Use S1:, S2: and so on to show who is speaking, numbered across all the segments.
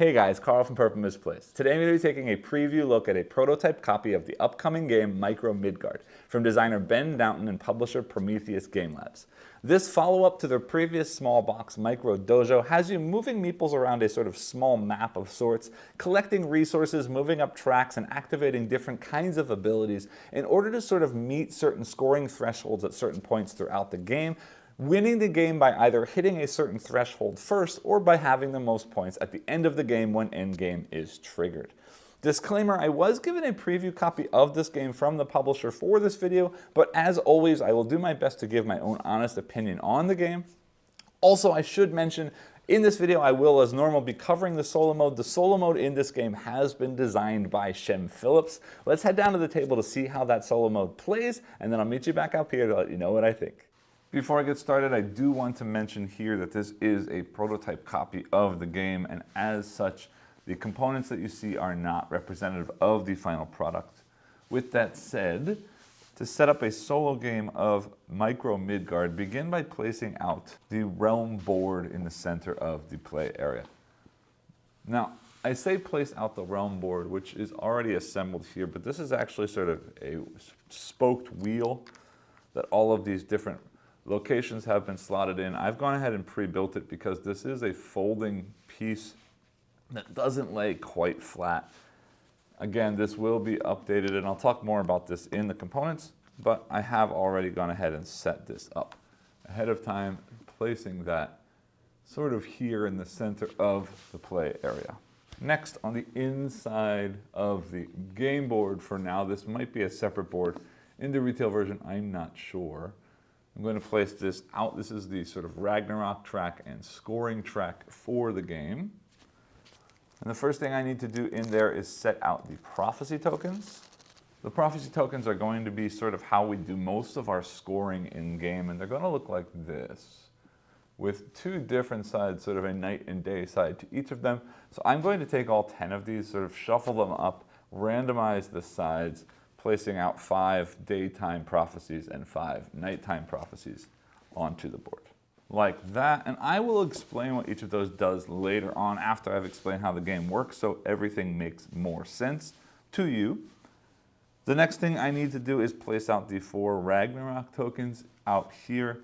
S1: Hey guys, Carl from Purple Misplaced. Today I'm going to be taking a preview look at a prototype copy of the upcoming game Micro Midgard from designer Ben Downton and publisher Prometheus Game Labs. This follow-up to their previous small box Micro Dojo has you moving meeples around a sort of small map of sorts, collecting resources, moving up tracks, and activating different kinds of abilities in order to sort of meet certain scoring thresholds at certain points throughout the game, winning the game by either hitting a certain threshold first or by having the most points at the end of the game when endgame is triggered. Disclaimer, I was given a preview copy of this game from the publisher for this video, but as always, I will do my best to give my own honest opinion on the game. Also, I should mention, in this video I will, as normal, be covering the solo mode. The solo mode in this game has been designed by Shem Phillips. Let's head down to the table to see how that solo mode plays, and then I'll meet you back up here to let you know what I think. Before I get started, I do want to mention here that this is a prototype copy of the game, and as such, the components that you see are not representative of the final product. With that said, to set up a solo game of Micro Midgard, begin by placing out the realm board in the center of the play area. Now, I say place out the realm board, which is already assembled here, but this is actually sort of a spoked wheel that all of these different locations have been slotted in. I've gone ahead and pre-built it because this is a folding piece that doesn't lay quite flat. Again, this will be updated, and I'll talk more about this in the components, but I have already gone ahead and set this up ahead of time, placing that sort of here in the center of the play area. Next, on the inside of the game board, for now, this might be a separate board. In the retail version, I'm not sure. I'm going to place this out. This is the sort of Ragnarok track and scoring track for the game. And the first thing I need to do in there is set out the prophecy tokens. The prophecy tokens are going to be sort of how we do most of our scoring in game, and they're going to look like this, with two different sides, sort of a night and day side to each of them. So I'm going to take all 10 of these, sort of shuffle them up, randomize the sides, placing out 5 daytime prophecies and 5 nighttime prophecies onto the board. Like that, and I will explain what each of those does later on after I've explained how the game works, so everything makes more sense to you. The next thing I need to do is place out the 4 Ragnarok tokens out here.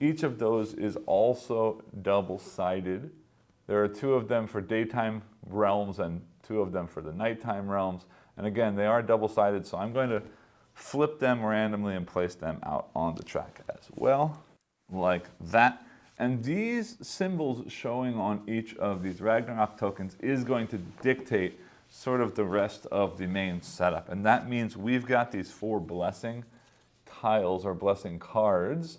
S1: Each of those is also double-sided. There are 2 of them for daytime realms and 2 of them for the nighttime realms. And again, they are double-sided, so I'm going to flip them randomly and place them out on the track as well, like that. And these symbols showing on each of these Ragnarok tokens is going to dictate sort of the rest of the main setup. And that means we've got these 4 blessing tiles or blessing cards.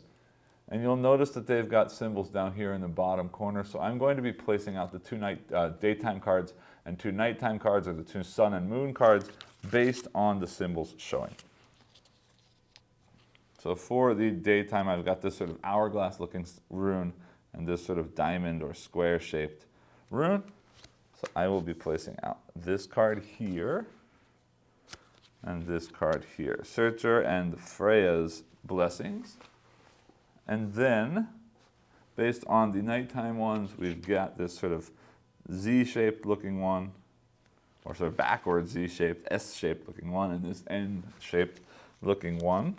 S1: And you'll notice that they've got symbols down here in the bottom corner. So I'm going to be placing out the 2 daytime cards and 2 nighttime cards, or the 2 sun and moon cards, based on the symbols showing. So for the daytime, I've got this sort of hourglass looking rune and this sort of diamond or square shaped rune. So I will be placing out this card here and this card here, Searcher and Freya's blessings. And then, based on the nighttime ones, we've got this sort of Z-shaped looking one, or sort of backwards Z-shaped, S-shaped looking one, and this N-shaped looking one.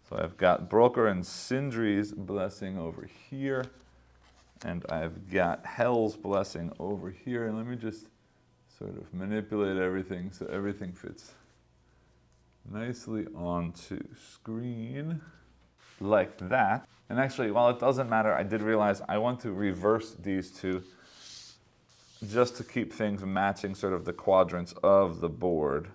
S1: So I've got Broker and Sindri's blessing over here, and I've got Hell's blessing over here. And let me just sort of manipulate everything so everything fits nicely onto screen, like that. And actually, while it doesn't matter, I did realize I want to reverse these 2 just to keep things matching sort of the quadrants of the board.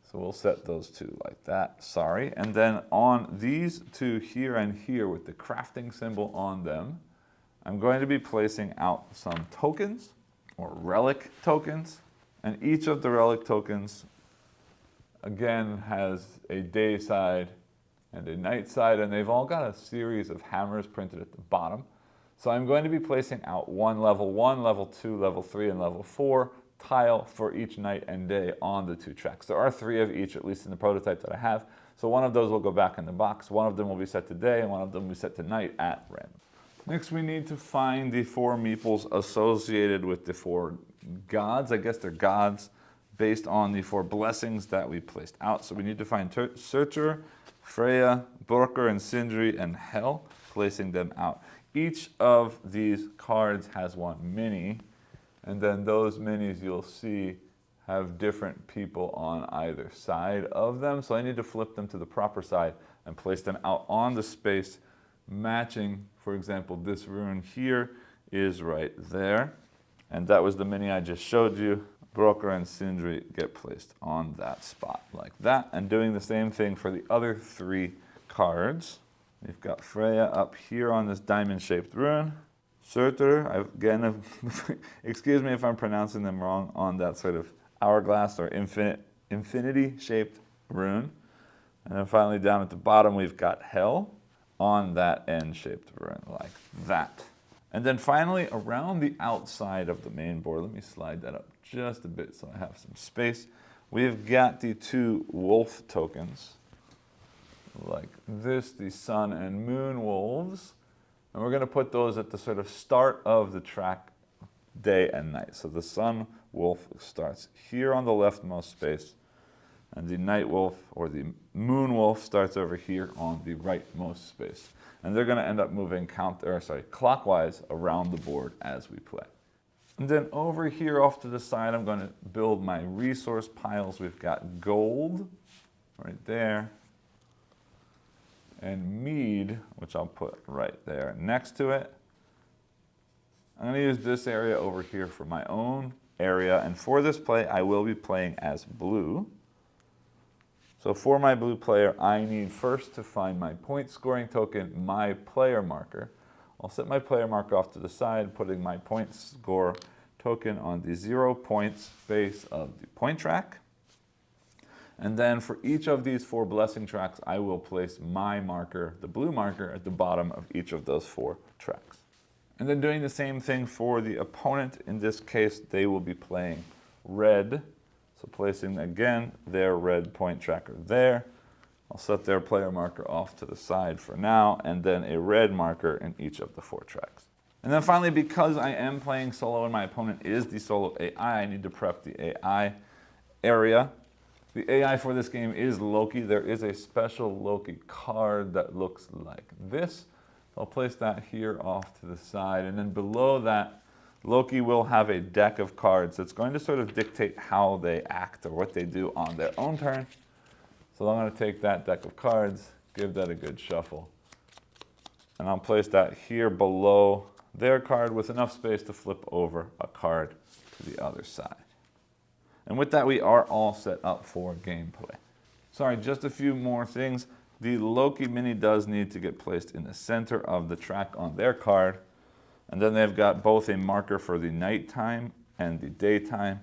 S1: So we'll set those 2 like that, sorry. And then on these 2 here and here with the crafting symbol on them, I'm going to be placing out some tokens, or relic tokens. And each of the relic tokens, again, has a day side and a night side, and they've all got a series of hammers printed at the bottom. So I'm going to be placing out 1 level 1, level 2, level 3, and level 4 tile for each night and day on the 2 tracks. There are 3 of each, at least in the prototype that I have. So one of those will go back in the box, one of them will be set to day, and one of them will be set to night at random. Next, we need to find the 4 meeples associated with the 4 gods. I guess they're gods based on the 4 blessings that we placed out. So we need to find Surtur, Freya, Borkr, and Sindri, and Hel, placing them out. Each of these cards has 1 mini, and then those minis you'll see have different people on either side of them. So I need to flip them to the proper side and place them out on the space matching. For example, this rune here is right there. And that was the mini I just showed you. Borkr and Sindri get placed on that spot like that. And doing the same thing for the other 3 cards. We've got Freya up here on this diamond-shaped rune. Surtur, again, excuse me if I'm pronouncing them wrong, on that sort of hourglass or infinity-shaped rune. And then finally down at the bottom we've got Hel on that N-shaped rune, like that. And then finally around the outside of the main board, let me slide that up just a bit so I have some space. We've got the 2 wolf tokens, like this, the sun and moon wolves. And we're going to put those at the sort of start of the track, day and night. So the sun wolf starts here on the leftmost space, and the night wolf or the moon wolf starts over here on the rightmost space. And they're going to end up moving clockwise around the board as we play. And then over here off to the side, I'm going to build my resource piles. We've got gold right there, and mead, which I'll put right there next to it. I'm going to use this area over here for my own area, and for this play I will be playing as blue. So for my blue player, I need first to find my point scoring token, my player marker. I'll set my player marker off to the side, putting my point score token on the 0 points base of the point track. And then for each of these 4 blessing tracks, I will place my marker, the blue marker, at the bottom of each of those 4 tracks. And then doing the same thing for the opponent. In this case, they will be playing red. So placing, again, their red point tracker there. I'll set their player marker off to the side for now, and then a red marker in each of the 4 tracks. And then finally, because I am playing solo and my opponent is the solo AI, I need to prep the AI area. The AI for this game is Loki. There is a special Loki card that looks like this. I'll place that here off to the side, and then below that, Loki will have a deck of cards that's going to sort of dictate how they act or what they do on their own turn. So I'm going to take that deck of cards, give that a good shuffle, and I'll place that here below their card with enough space to flip over a card to the other side. And with that, we are all set up for gameplay. Sorry, just a few more things. The Loki mini does need to get placed in the center of the track on their card. And then they've got both a marker for the nighttime and the daytime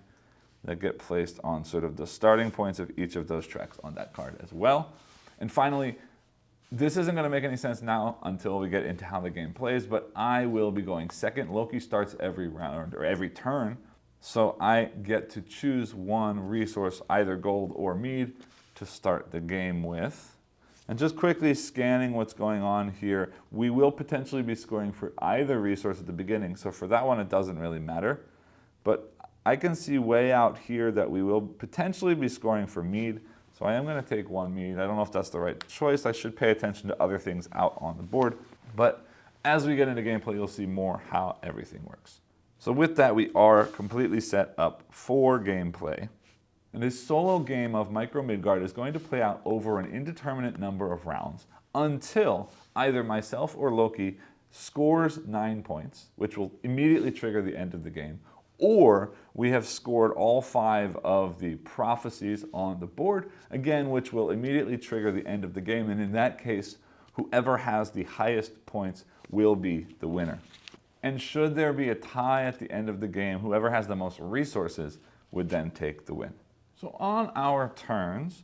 S1: that get placed on sort of the starting points of each of those tracks on that card as well. And finally, this isn't going to make any sense now until we get into how the game plays, but I will be going second. Loki starts every round or every turn, so I get to choose one resource, either gold or mead, to start the game with. And just quickly scanning what's going on here, we will potentially be scoring for either resource at the beginning. So for that one, it doesn't really matter. But I can see way out here that we will potentially be scoring for mead. So I am going to take one mead. I don't know if that's the right choice. I should pay attention to other things out on the board. But as we get into gameplay, you'll see more how everything works. So with that, we are completely set up for gameplay. And this solo game of Micro Midgard is going to play out over an indeterminate number of rounds until either myself or Loki scores 9 points, which will immediately trigger the end of the game, or we have scored all 5 of the prophecies on the board, again, which will immediately trigger the end of the game. And in that case, whoever has the highest points will be the winner. And should there be a tie at the end of the game, whoever has the most resources would then take the win. So on our turns,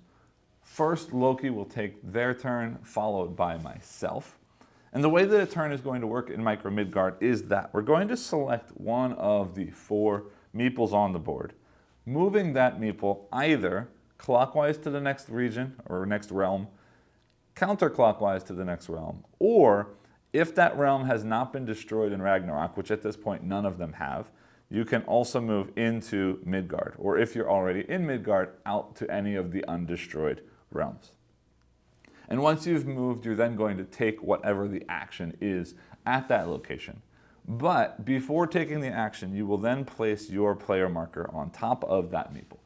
S1: first Loki will take their turn, followed by myself. And the way that a turn is going to work in Micro Midgard is that we're going to select one of the 4 meeples on the board, moving that meeple either clockwise to the next region or next realm, counterclockwise to the next realm, or If that realm has not been destroyed in Ragnarok, which at this point none of them have, you can also move into Midgard, or if you're already in Midgard, out to any of the undestroyed realms. And once you've moved, you're then going to take whatever the action is at that location. But before taking the action, you will then place your player marker on top of that meeple.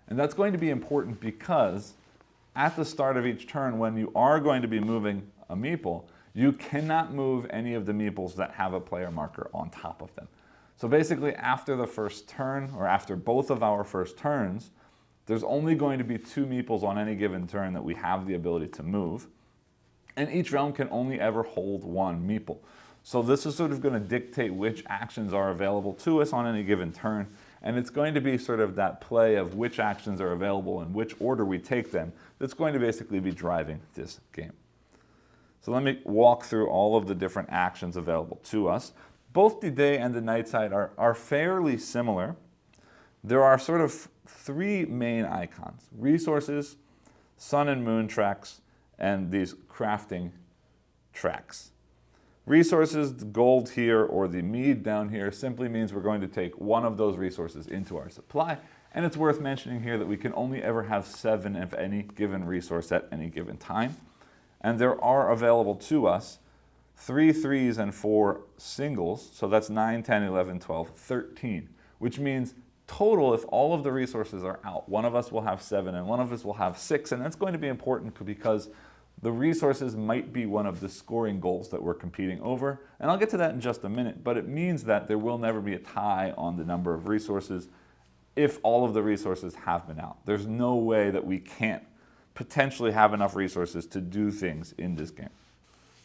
S1: And that's going to be important because at the start of each turn, when you are going to be moving a meeple, you cannot move any of the meeples that have a player marker on top of them. So basically, after the first turn, or after both of our first turns, there's only going to be 2 meeples on any given turn that we have the ability to move. And each realm can only ever hold 1 meeple. So this is sort of going to dictate which actions are available to us on any given turn. And it's going to be sort of that play of which actions are available and which order we take them that's going to basically be driving this game. So let me walk through all of the different actions available to us. Both the day and the night side are fairly similar. There are sort of 3 main icons: resources, sun and moon tracks, and these crafting tracks. Resources, the gold here or the mead down here, simply means we're going to take one of those resources into our supply. And it's worth mentioning here that we can only ever have 7 of any given resource at any given time. And there are available to us 3 threes and 4 singles, so that's 9, 10, 11, 12, 13, which means total, if all of the resources are out, one of us will have 7 and one of us will have 6, and that's going to be important because the resources might be one of the scoring goals that we're competing over, and I'll get to that in just a minute, but it means that there will never be a tie on the number of resources if all of the resources have been out. There's no way that we can't potentially have enough resources to do things in this game.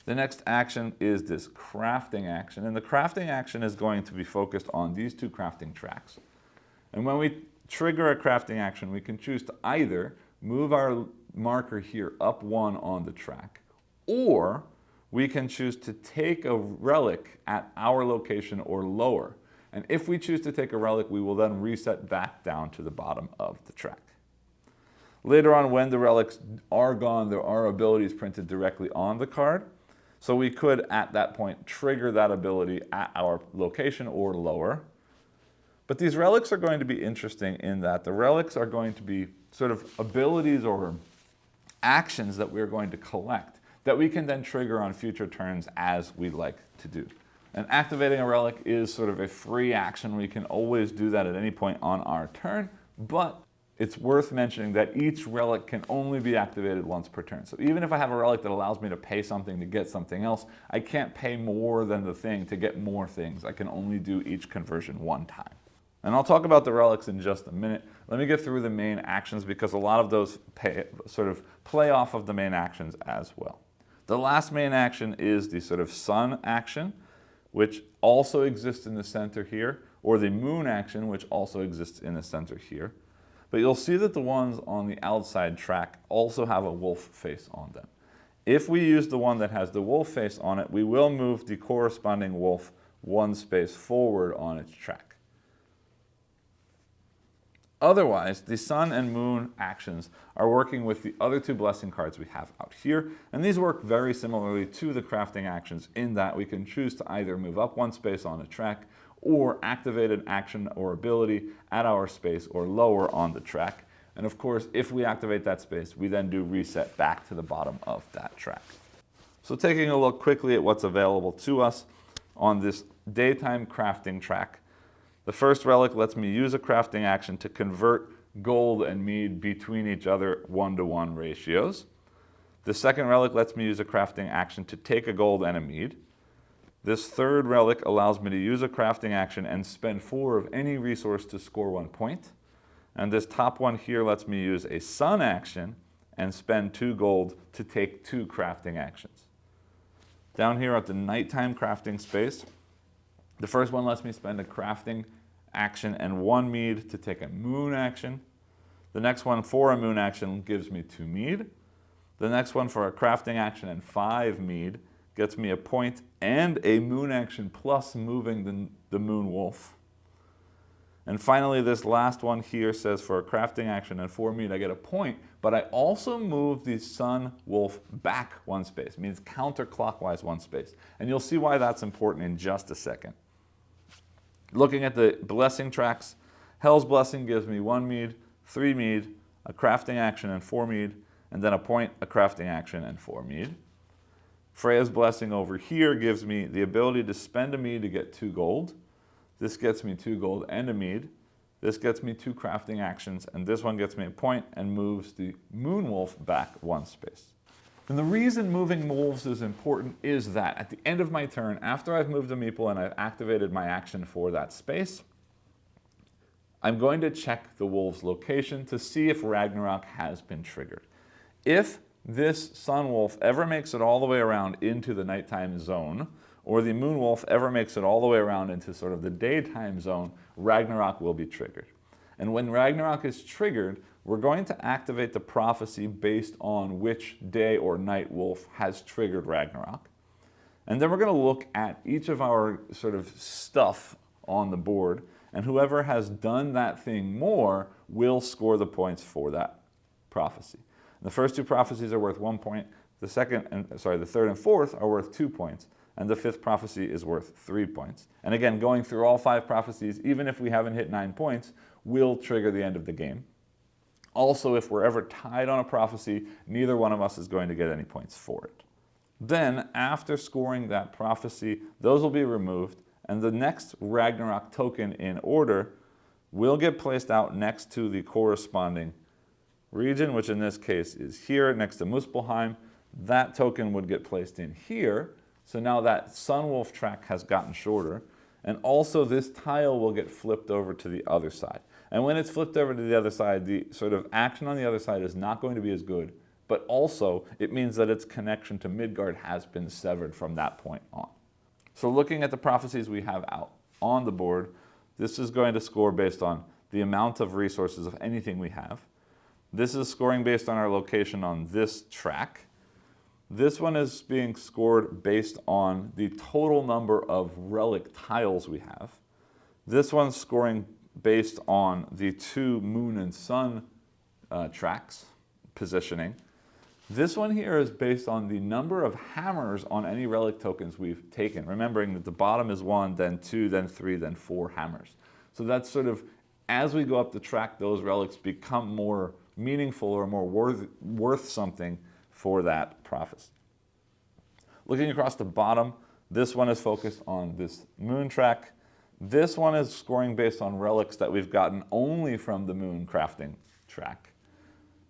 S1: The next action is this crafting action, and the crafting action is going to be focused on these 2 crafting tracks. And when we trigger a crafting action, we can choose to either move our marker here up 1 on the track, or we can choose to take a relic at our location or lower. And if we choose to take a relic, we will then reset back down to the bottom of the track. Later on, when the relics are gone, there are abilities printed directly on the card. So we could, at that point, trigger that ability at our location or lower. But these relics are going to be interesting in that the relics are going to be sort of abilities or actions that we're going to collect that we can then trigger on future turns as we like to do. And activating a relic is sort of a free action. We can always do that at any point on our turn, but it's worth mentioning that each relic can only be activated once per turn. So even if I have a relic that allows me to pay something to get something else, I can't pay more than the thing to get more things. I can only do each conversion 1 time. And I'll talk about the relics in just a minute. Let me get through the main actions because a lot of those sort of play off of the main actions as well. The last main action is the sort of sun action, which also exists in the center here, or the moon action, which also exists in the center here. But you'll see that the ones on the outside track also have a wolf face on them. If we use the one that has the wolf face on it, we will move the corresponding wolf 1 space forward on its track. Otherwise, the sun and moon actions are working with the other 2 blessing cards we have out here, and these work very similarly to the crafting actions in that we can choose to either move up 1 space on a track or activate an action or ability at our space or lower on the track. And of course, if we activate that space, we then do reset back to the bottom of that track. So taking a look quickly at what's available to us on this daytime crafting track, the first relic lets me use a crafting action to convert gold and mead between each other 1-to-1 ratios. The second relic lets me use a crafting action to take a gold and a mead. This third relic allows me to use a crafting action and spend 4 of any resource to score 1 point. And this top one here lets me use a sun action and spend 2 gold to take 2 crafting actions. Down here at the nighttime crafting space, the first one lets me spend a crafting action and 1 mead to take a moon action. The next one for a moon action gives me 2 mead. The next one for a crafting action and 5 mead gets me a point and a moon action plus moving the moon wolf. And finally, this last one here says for a crafting action and 4 meat, I get a point, but I also move the sun wolf back 1 space. It means counterclockwise 1 space. And you'll see why that's important in just a second. Looking at the blessing tracks, Hell's Blessing gives me 1 mead, 3 mead, a crafting action and 4 mead, and then a point, a crafting action and 4 mead. Freya's Blessing over here gives me the ability to spend a mead to get 2 gold. This gets me 2 gold and a mead. This gets me 2 crafting actions, and this one gets me a point and moves the moon wolf back 1 space. And the reason moving wolves is important is that at the end of my turn, after I've moved a meeple and I've activated my action for that space, I'm going to check the wolf's location to see if Ragnarok has been triggered. If this sun wolf ever makes it all the way around into the nighttime zone, or the moon wolf ever makes it all the way around into sort of the daytime zone, Ragnarok will be triggered. And when Ragnarok is triggered, we're going to activate the prophecy based on which day or night wolf has triggered Ragnarok. And then we're going to look at each of our sort of stuff on the board, and whoever has done that thing more will score the points for that prophecy. The first 2 prophecies are worth 1 point. The third and fourth are worth 2 points. And the 5th prophecy is worth 3 points. And again, going through all 5 prophecies, even if we haven't hit 9 points, will trigger the end of the game. Also, if we're ever tied on a prophecy, neither one of us is going to get any points for it. Then, after scoring that prophecy, those will be removed, and the next Ragnarok token in order will get placed out next to the corresponding region, which in this case is here next to Muspelheim. That token would get placed in here. So now that sun wolf track has gotten shorter, and also this tile will get flipped over to the other side. And when it's flipped over to the other side, the sort of action on the other side is not going to be as good, but also it means that its connection to Midgard has been severed from that point on. So looking at the prophecies we have out on the board, this is going to score based on the amount of resources of anything we have. This is scoring based on our location on this track. This one is being scored based on the total number of relic tiles we have. This one's scoring based on the 2 moon and sun tracks positioning. This one here is based on the number of hammers on any relic tokens we've taken, remembering that the bottom is 1, then 2, then 3, then 4 hammers. So that's sort of, as we go up the track, those relics become more meaningful or more worth something for that prophecy. Looking across the bottom, this one is focused on this moon track. This one is scoring based on relics that we've gotten only from the moon crafting track.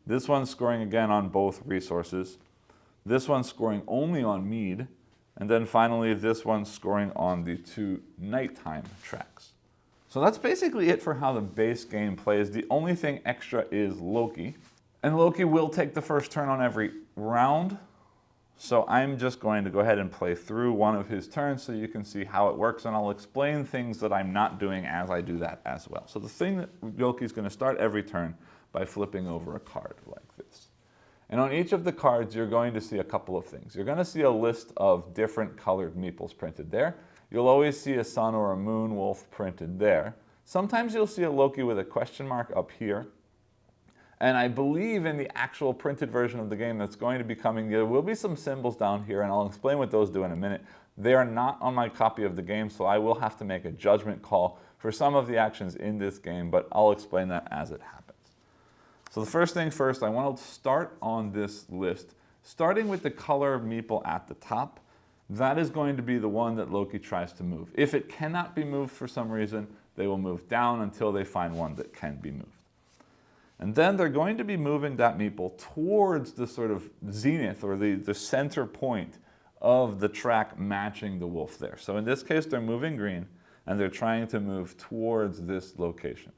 S1: This one's scoring again on both resources. This one's scoring only on mead. And then finally, this one's scoring on the 2 nighttime tracks. So that's basically it for how the base game plays. The only thing extra is Loki. And Loki will take the first turn on every round. So I'm just going to go ahead and play through one of his turns so you can see how it works, and I'll explain things that I'm not doing as I do that as well. So the thing that Loki's going to start every turn by flipping over a card like this. And on each of the cards, you're going to see a couple of things. You're going to see a list of different colored meeples printed there. You'll always see a sun or a moon wolf printed there. Sometimes you'll see a Loki with a question mark up here. And I believe in the actual printed version of the game that's going to be coming, there will be some symbols down here, and I'll explain what those do in a minute. They are not on my copy of the game, so I will have to make a judgment call for some of the actions in this game, but I'll explain that as it happens. So the first thing first, I want to start on this list, starting with the color meeple at the top. That is going to be the one that Loki tries to move. If it cannot be moved for some reason, they will move down until they find one that can be moved. And then they're going to be moving that meeple towards the sort of zenith or the center point of the track matching the wolf there. So in this case, they're moving green and they're trying to move towards this location.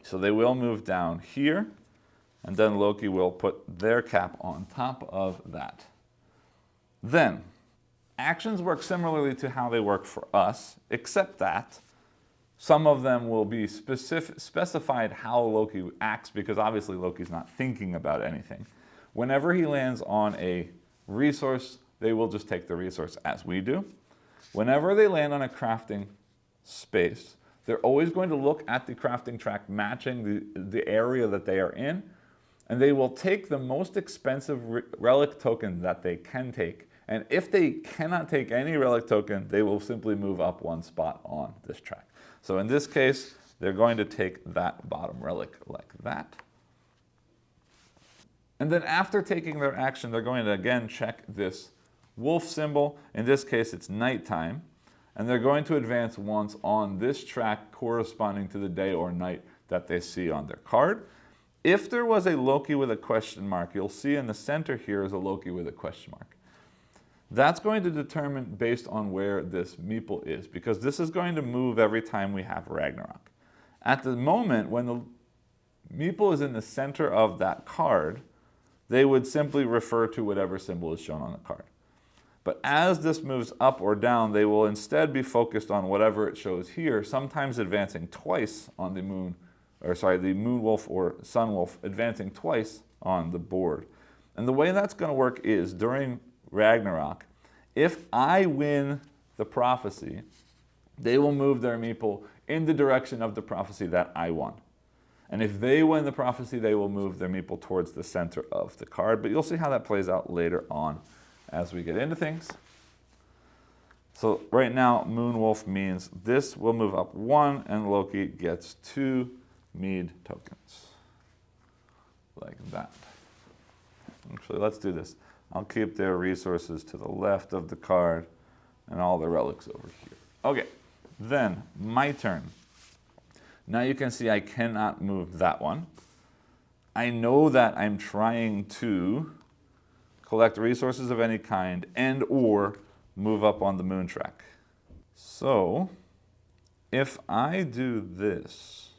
S1: So they will move down here, and then Loki will put their cap on top of that. Then, actions work similarly to how they work for us, except that some of them will be specified how Loki acts, because obviously Loki's not thinking about anything. Whenever he lands on a resource, they will just take the resource as we do. Whenever they land on a crafting space, they're always going to look at the crafting track matching the area that they are in, and they will take the most expensive relic token that they can take. And if they cannot take any relic token, they will simply move up one spot on this track. So in this case, they're going to take that bottom relic like that. And then after taking their action, they're going to again check this wolf symbol. In this case, it's nighttime. And they're going to advance once on this track corresponding to the day or night that they see on their card. If there was a Loki with a question mark, you'll see in the center here is a Loki with a question mark. That's going to determine based on where this meeple is, because this is going to move every time we have Ragnarok. At the moment, when the meeple is in the center of that card, they would simply refer to whatever symbol is shown on the card. But as this moves up or down, they will instead be focused on whatever it shows here, sometimes advancing twice on the moon, or sorry, the moon wolf or sun wolf advancing twice on the board. And the way that's going to work is during Ragnarok, if I win the prophecy, they will move their meeple in the direction of the prophecy that I won. And if they win the prophecy, they will move their meeple towards the center of the card. But you'll see how that plays out later on as we get into things. So right now, Moon Wolf means this will move up 1, and Loki gets 2 mead tokens. Like that. Actually, let's do this. I'll keep their resources to the left of the card and all the relics over here. Okay, then my turn. Now you can see I cannot move that one. I know that I'm trying to collect resources of any kind and or move up on the moon track. So if I do this,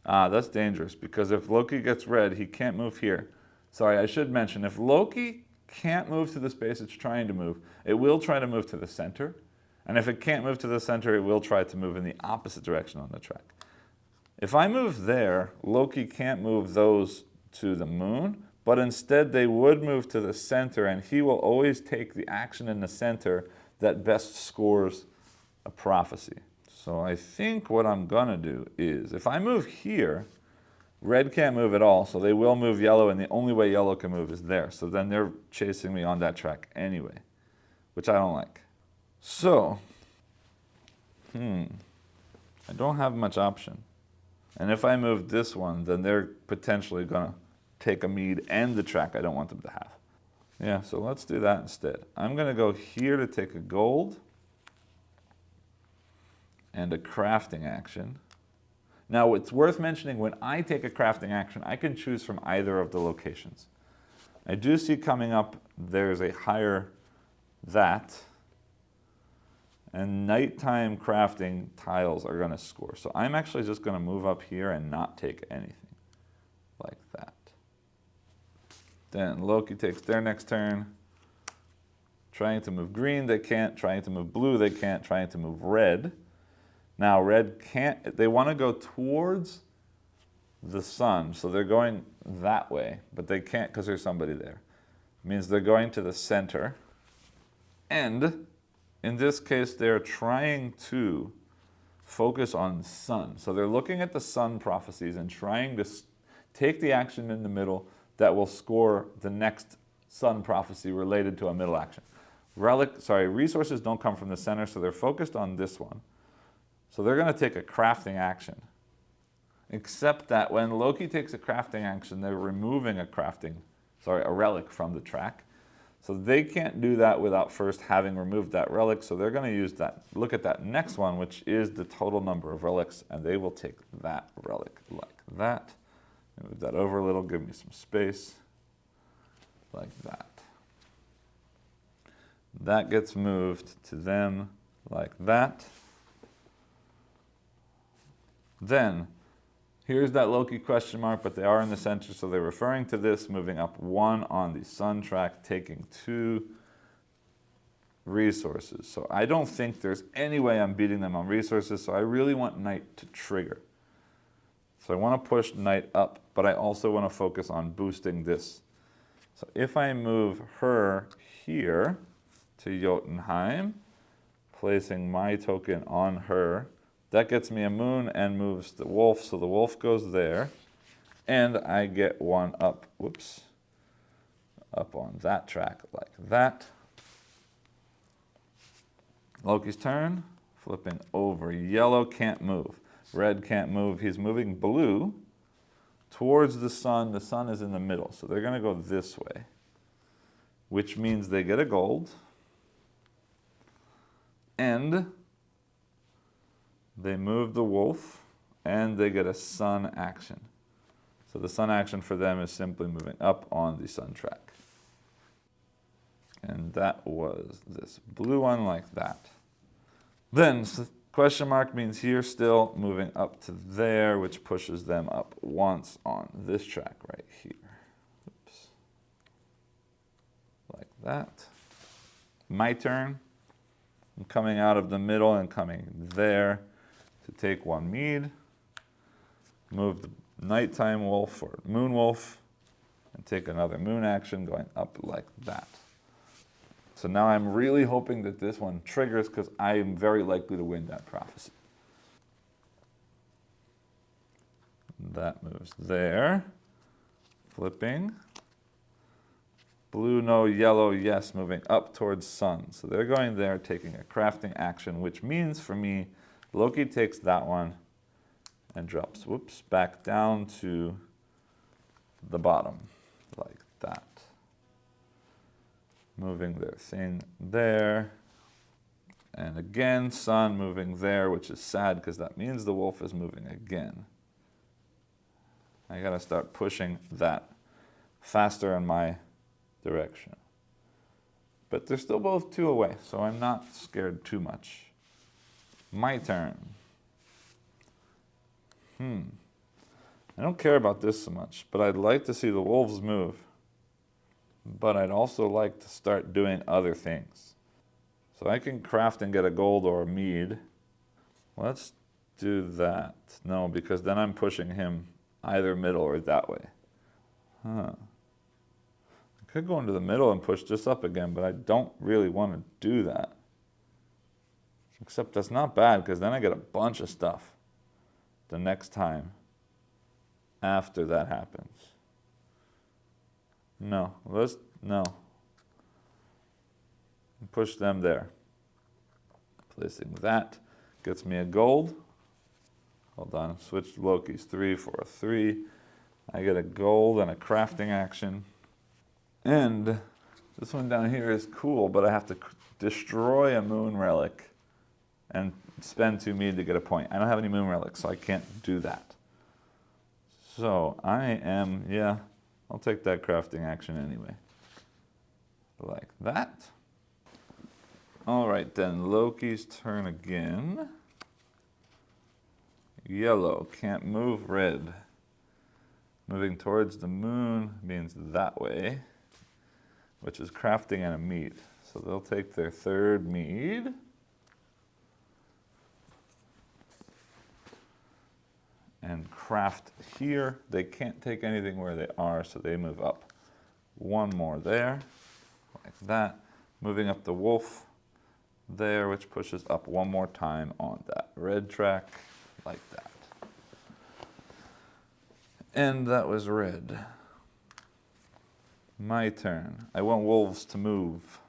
S1: that's dangerous, because if Loki gets red, he can't move here. Sorry, I should mention, if Loki can't move to the space it's trying to move, it will try to move to the center. And if it can't move to the center, it will try to move in the opposite direction on the track. If I move there, Loki can't move those to the moon, but instead they would move to the center, and he will always take the action in the center that best scores a prophecy. So I think what I'm gonna do is, if I move here, red can't move at all, so they will move yellow, and the only way yellow can move is there. So then they're chasing me on that track anyway, which I don't like. So, I don't have much option. And if I move this one, then they're potentially gonna take a mead and the track I don't want them to have. Yeah, so let's do that instead. I'm gonna go here to take a gold and a crafting action. Now, it's worth mentioning, when I take a crafting action, I can choose from either of the locations. I do see coming up, there's a higher that, and nighttime crafting tiles are gonna score. So I'm actually just gonna move up here and not take anything, like that. Then Loki takes their next turn. Trying to move green, they can't. Trying to move blue, they can't. Trying to move red. Now red can't, they want to go towards the sun, so they're going that way, but they can't because there's somebody there. It means they're going to the center, and in this case they're trying to focus on sun. So they're looking at the sun prophecies and trying to take the action in the middle that will score the next sun prophecy related to a middle action. Resources don't come from the center, so they're focused on this one. So they're going to take a crafting action. Except that when Loki takes a crafting action, they're removing a relic from the track. So they can't do that without first having removed that relic. So they're going to use that, look at that next one, which is the total number of relics, and they will take that relic like that. Move that over a little, give me some space, like that. That gets moved to them like that. Then, here's that Loki question mark, but they are in the center, so they're referring to this, moving up 1 on the sun track, taking 2 resources. So I don't think there's any way I'm beating them on resources, so I really want night to trigger. So I want to push night up, but I also want to focus on boosting this. So if I move her here to Jotunheim, placing my token on her That gets me a moon and moves the wolf, so the wolf goes there. And I get one up, whoops, up on that track like that. Loki's turn, flipping over. Yellow can't move. Red can't move. He's moving blue towards the sun. The sun is in the middle, so they're going to go this way, which means they get a gold. And they move the wolf, and they get a sun action. So the sun action for them is simply moving up on the sun track. And that was this blue one like that. Then question mark means here still moving up to there, which pushes them up once on this track right here. Oops. Like that. My turn. I'm coming out of the middle and coming there to take one mead. Move the nighttime wolf or moon wolf and take another moon action going up like that. So now I'm really hoping that this one triggers because I am very likely to win that prophecy. That moves there. Flipping. Blue no, yellow yes, moving up towards sun. So they're going there, taking a crafting action, which means for me, Loki takes that one and drops, whoops, back down to the bottom, like that. Moving their thing there. And again, sun moving there, which is sad because that means the wolf is moving again. I gotta start pushing that faster in my direction. But they're still both 2 away, so I'm not scared too much. My turn. I don't care about this so much, but I'd like to see the wolves move. But I'd also like to start doing other things. So I can craft and get a gold or a mead. Let's do that. No, because then I'm pushing him either middle or that way. I could go into the middle and push this up again, but I don't really want to do that. Except that's not bad, because then I get a bunch of stuff the next time after that happens. No. Push them there. Placing that gets me a gold. Hold on, switch Loki's 3 for a 3. I get a gold and a crafting action. And this one down here is cool, but I have to destroy a moon relic and spend 2 mead to get a point. I don't have any moon relics, so I can't do that. So I'll take that crafting action anyway. Like that. All right, then Loki's turn again. Yellow can't move red. Moving towards the moon means that way, which is crafting and a mead. So they'll take their 3rd mead. And craft here. They can't take anything where they are, so they move up. 1 more there, like that. Moving up the wolf there, which pushes up 1 more time on that red track, like that. And that was red. My turn. I want wolves to move.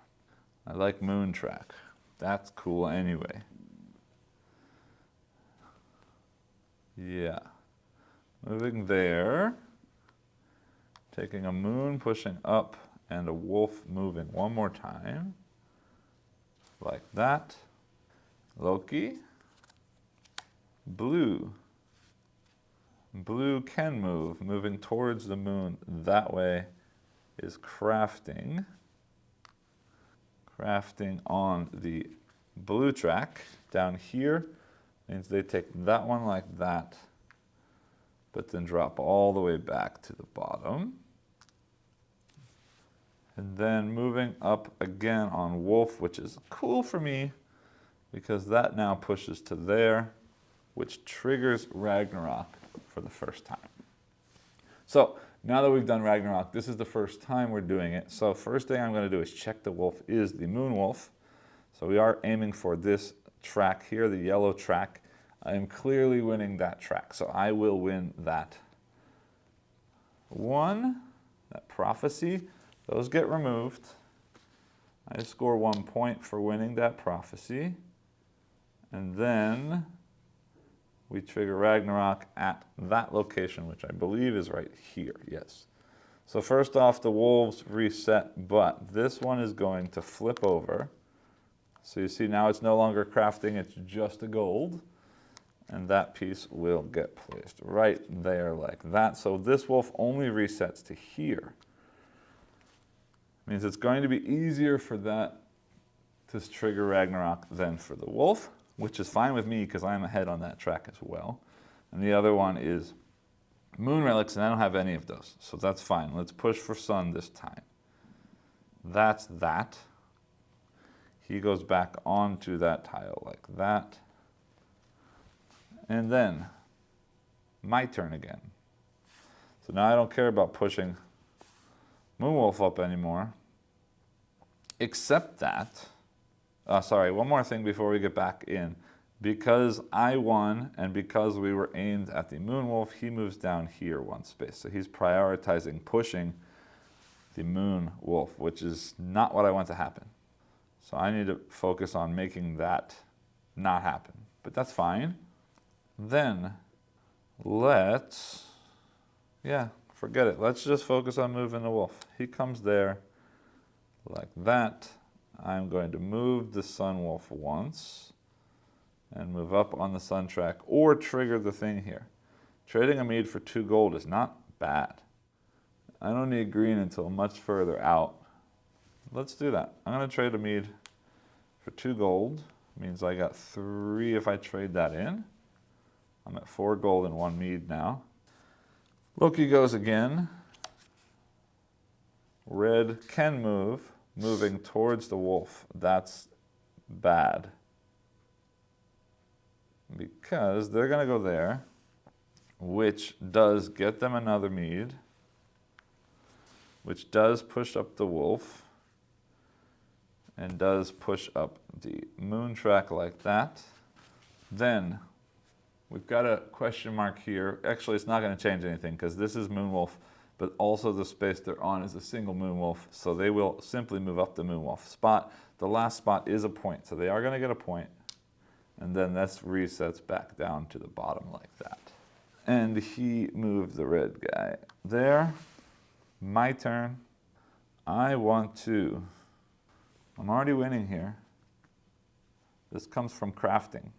S1: I like moon track. That's cool anyway. Yeah. Moving there. Taking a moon, pushing up, and a wolf moving 1 more time. Like that. Loki. Blue. Blue can move. Moving towards the moon that way is crafting. Crafting on the blue track down here means they take that one like that, but then drop all the way back to the bottom. And then moving up again on wolf, which is cool for me because that now pushes to there, which triggers Ragnarok for the first time. So now that we've done Ragnarok, this is the first time we're doing it. So first thing I'm going to do is check the wolf is the moon wolf. So we are aiming for this track here, the yellow track. I am clearly winning that track, so I will win that one. That prophecy, those get removed. I score 1 point for winning that prophecy. And then we trigger Ragnarok at that location, which I believe is right here, yes. So first off, the wolves reset, but this one is going to flip over. So you see now it's no longer crafting, it's just a gold. And that piece will get placed right there like that. So this wolf only resets to here. Means it's going to be easier for that to trigger Ragnarok than for the wolf, which is fine with me because I'm ahead on that track as well. And the other one is moon relics, and I don't have any of those, so that's fine. Let's push for sun this time. That's that. He goes back onto that tile like that. And then my turn again. So now I don't care about pushing Moonwolf up anymore, except that, sorry, one more thing before we get back in. Because I won and because we were aimed at the Moonwolf, he moves down here 1 space. So he's prioritizing pushing the Moonwolf, which is not what I want to happen. So I need to focus on making that not happen, but that's fine. Then let's, forget it. Let's just focus on moving the wolf. He comes there like that. I'm going to move the sun wolf once and move up on the sun track or trigger the thing here. Trading a mead for 2 gold is not bad. I don't need green until much further out. Let's do that. I'm going to trade a mead for 2 gold. Means I got 3 if I trade that in. I'm at 4 gold and 1 mead now. Loki goes again. Red can move, moving towards the wolf. That's bad. Because they're going to go there, which does get them another mead, which does push up the wolf, and does push up the moon track like that. Then we've got a question mark here. Actually, it's not going to change anything because this is Moonwolf, but also the space they're on is a single Moonwolf, so they will simply move up the Moonwolf spot. The last spot is a point, so they are going to get a point, and then this resets back down to the bottom like that. And he moved the red guy there. My turn. I want to, I'm already winning here. This comes from crafting.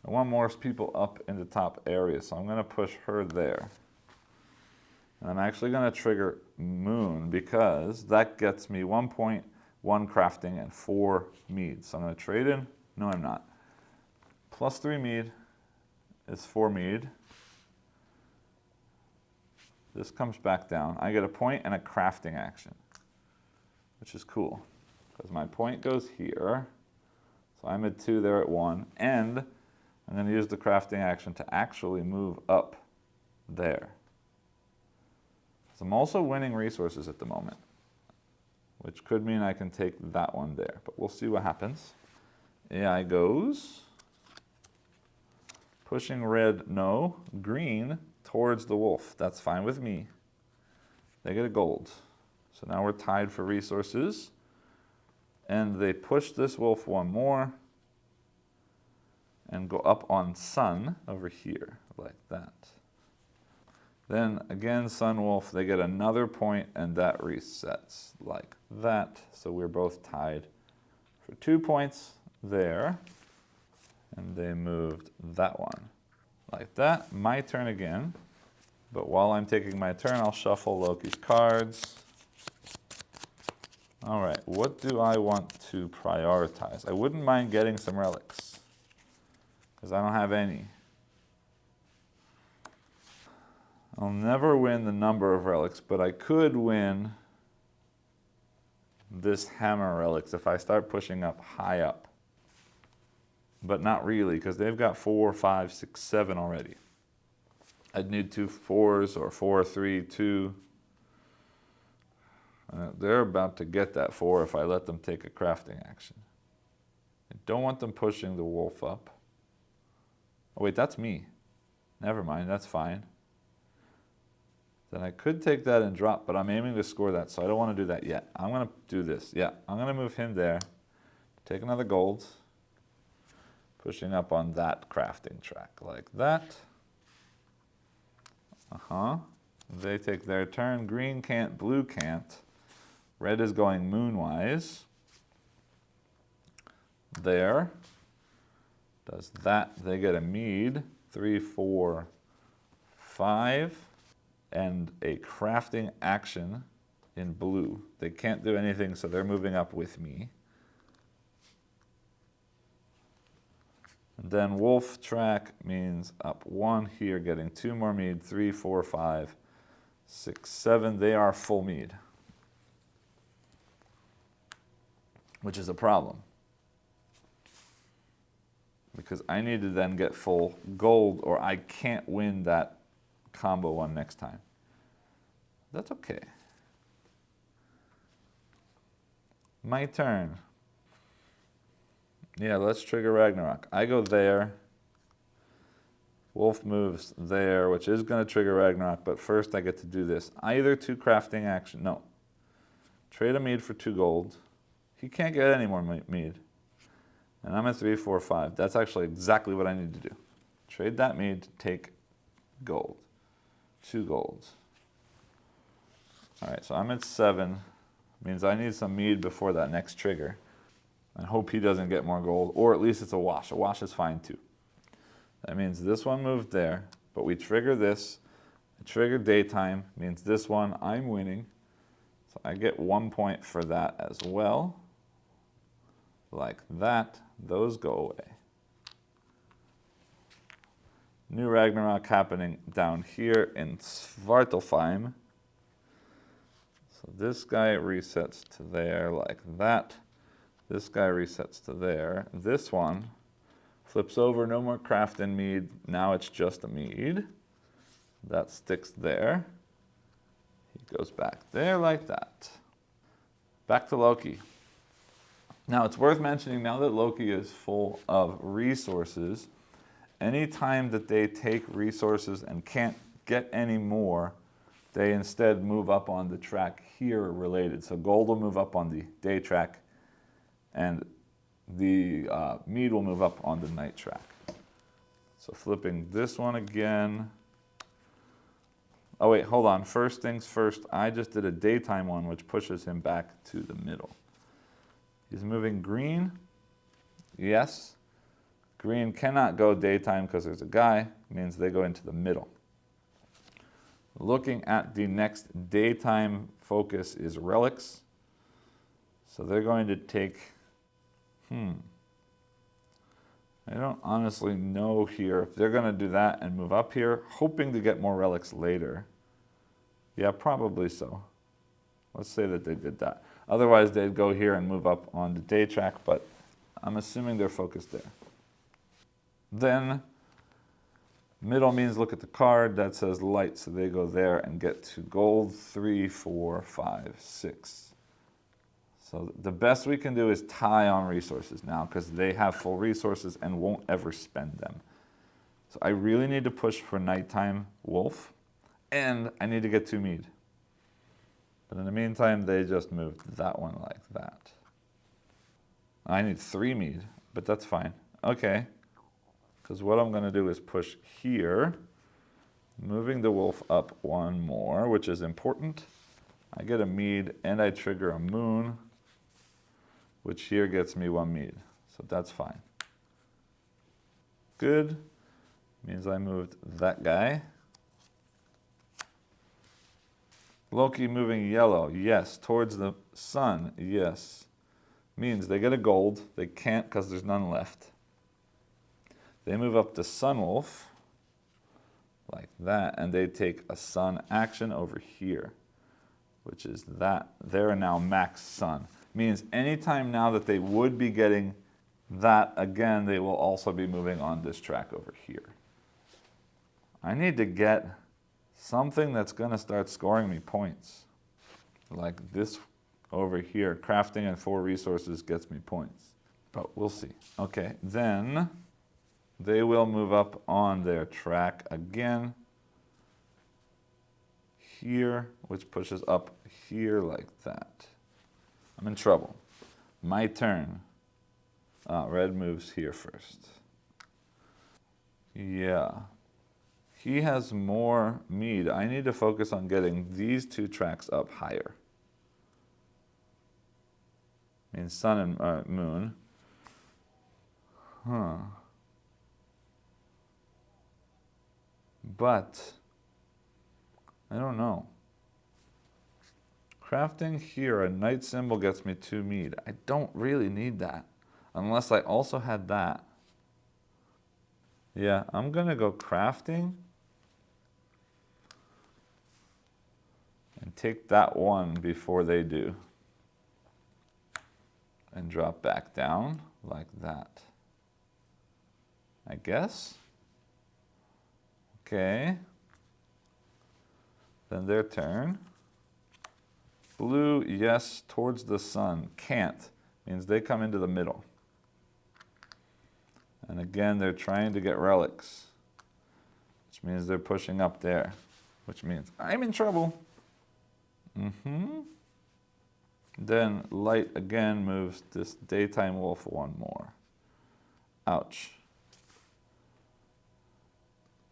S1: I want more people up in the top area, so I'm going to push her there. And I'm actually going to trigger Moon because that gets me 1 point, 1 crafting, and 4 mead. So I'm going to trade in. No, I'm not. Plus 3 mead is 4 mead. This comes back down. I get a point and a crafting action, which is cool because my point goes here. So I'm at 2 there at 1, and I'm going to use the crafting action to actually move up there. So I'm also winning resources at the moment, which could mean I can take that one there, but we'll see what happens. AI goes, pushing red, no, green towards the wolf. That's fine with me. They get a gold. So now we're tied for resources, and they push this wolf 1 more, and go up on sun over here, like that. Then again, sun wolf, they get another point, and that resets like that. So we're both tied for 2 points there. And they moved that one like that. My turn again. But while I'm taking my turn, I'll shuffle Loki's cards. All right, what do I want to prioritize? I wouldn't mind getting some relics, because I don't have any. I'll never win the number of relics, but I could win this hammer relics if I start pushing up high up. But not really, because they've got 4, 5, 6, 7 already. I'd need 2 4s or 4, 3, 2. They're about to get that 4 if I let them take a crafting action. I don't want them pushing the wolf up. Oh wait, that's me. Never mind, that's fine. Then I could take that and drop, but I'm aiming to score that, so I don't want to do that yet. I'm going to do this. Yeah, I'm going to move him there. Take another gold. Pushing up on that crafting track like that. They take their turn. Green can't, blue can't. Red is going moonwise. There. Does that. They get a mead. 3, 4, 5. And a crafting action in blue. They can't do anything, so they're moving up with me. And then wolf track means up 1 here, getting 2 more mead. 3, 4, 5, 6, 7. They are full mead, which is a problem, because I need to then get full gold or I can't win that combo one next time. That's okay. My turn. Yeah, let's trigger Ragnarok. I go there. Wolf moves there, which is going to trigger Ragnarok, but first I get to do this. Either 2 crafting action. No. Trade a mead for 2 gold. He can't get any more mead. And I'm at 3, 4, 5. That's actually exactly what I need to do. Trade that mead to take gold. 2 golds. All right, so I'm at 7. Means I need some mead before that next trigger. And hope he doesn't get more gold, or at least it's a wash. A wash is fine too. That means this one moved there, but we trigger this. I trigger daytime, means this one I'm winning. So I get 1 point for that as well. Like that, those go away. New Ragnarok happening down here in Svartalfheim. So this guy resets to there like that. This guy resets to there. This one flips over, no more craft and mead. Now it's just a mead. That sticks there. He goes back there like that. Back to Loki. Now it's worth mentioning, now that Loki is full of resources, anytime that they take resources and can't get any more, they instead move up on the track here related. So gold will move up on the day track, and the mead will move up on the night track. So flipping this one again. Oh wait, hold on. First things first, I just did a daytime one, which pushes him back to the middle. He's moving green. Yes. Green cannot go daytime because there's a guy. It means they go into the middle. Looking at the next daytime focus is relics. So they're going to take, I don't honestly know here if they're going to do that and move up here, hoping to get more relics later. Yeah, probably so. Let's say that they did that. Otherwise, they'd go here and move up on the day track, but I'm assuming they're focused there. Then, middle means look at the card that says light, so they go there and get to gold. 3, 4, 5, 6. So the best we can do is tie on resources now, because they have full resources and won't ever spend them. So I really need to push for nighttime wolf, and I need to get 2 mead. But in the meantime, they just moved that one like that. I need 3 mead, but that's fine. Okay, because what I'm going to do is push here, moving the wolf up 1 more, which is important. I get a mead, and I trigger a moon, which here gets me 1 mead. So that's fine. Good. Means I moved that guy. Loki moving yellow, yes. Towards the sun, yes. Means they get a gold. They can't because there's none left. They move up to Sunwolf, like that, and they take a sun action over here, which is that. They're now max sun. Means anytime now that they would be getting that again, they will also be moving on this track over here. I need to get something that's going to start scoring me points. Like this over here, crafting and 4 resources gets me points. But we'll see. Okay, then They will move up on their track again here, which pushes up here like that. I'm in trouble. My turn. Red moves here first. Yeah. He has more mead. I need to focus on getting these two tracks up higher. I mean, sun and moon. Huh. But I don't know. Crafting here, a night symbol gets me 2 mead. I don't really need that, unless I also had that. Yeah, I'm gonna go crafting and take that one before they do. And drop back down like that. I guess. Okay. Then their turn. Blue, yes, towards the sun. Can't. Means they come into the middle. And again, they're trying to get relics. Which means they're pushing up there. Which means I'm in trouble. Then light again moves this daytime wolf one more. Ouch.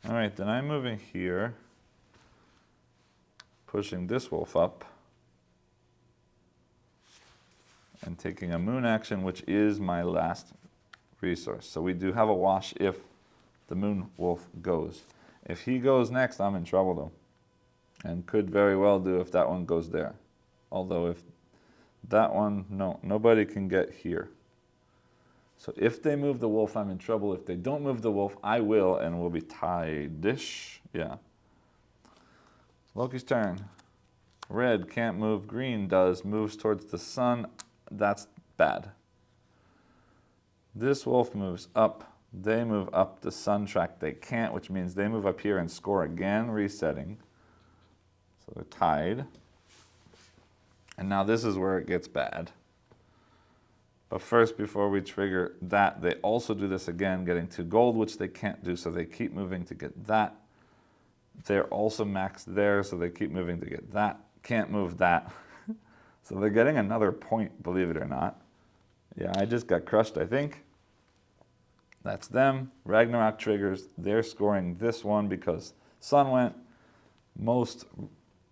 S1: All right, then I'm moving here. Pushing this wolf up. And taking a moon action, which is my last resource. So we do have a wash if the moon wolf goes. If he goes next, I'm in trouble though. And could very well do if that one goes there. Although if that one, no, nobody can get here. So if they move the wolf, I'm in trouble. If they don't move the wolf, I will, and we'll be tied-ish. Yeah. Loki's turn. Red can't move, green does, moves towards the sun. That's bad. This wolf moves up. They move up the sun track. They can't, which means they move up here and score again, resetting. So they're tied. And now this is where it gets bad. But first, before we trigger that, they also do this again, getting 2 gold, which they can't do, so they keep moving to get that. They're also maxed there, so they keep moving to get that. Can't move that. So they're getting another point, believe it or not. Yeah, I just got crushed, I think. That's them. Ragnarok triggers. They're scoring this one because sun went. Most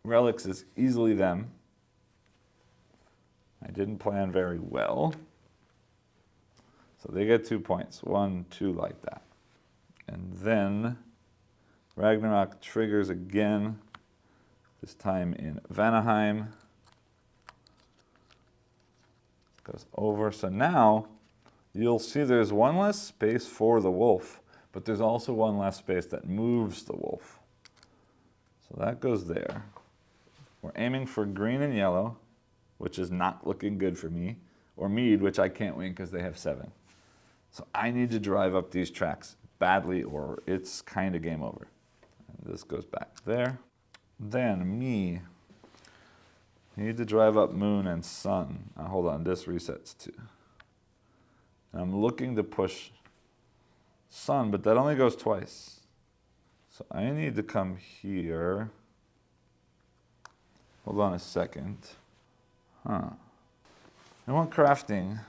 S1: relics is easily them. I didn't plan very well. So they get 2 points. 1, 2 like that. And then Ragnarok triggers again, this time in Vanaheim. Goes over. So now you'll see there's one less space for the wolf, but there's also one less space that moves the wolf. So that goes there. We're aiming for green and yellow, which is not looking good for me, or mead, which I can't win because they have 7. So I need to drive up these tracks badly or it's kind of game over. And this goes back there. Then me. Need to drive up moon and sun. Hold on, this resets too. I'm looking to push sun, but that only goes twice. So I need to come here. Hold on a second. I want crafting.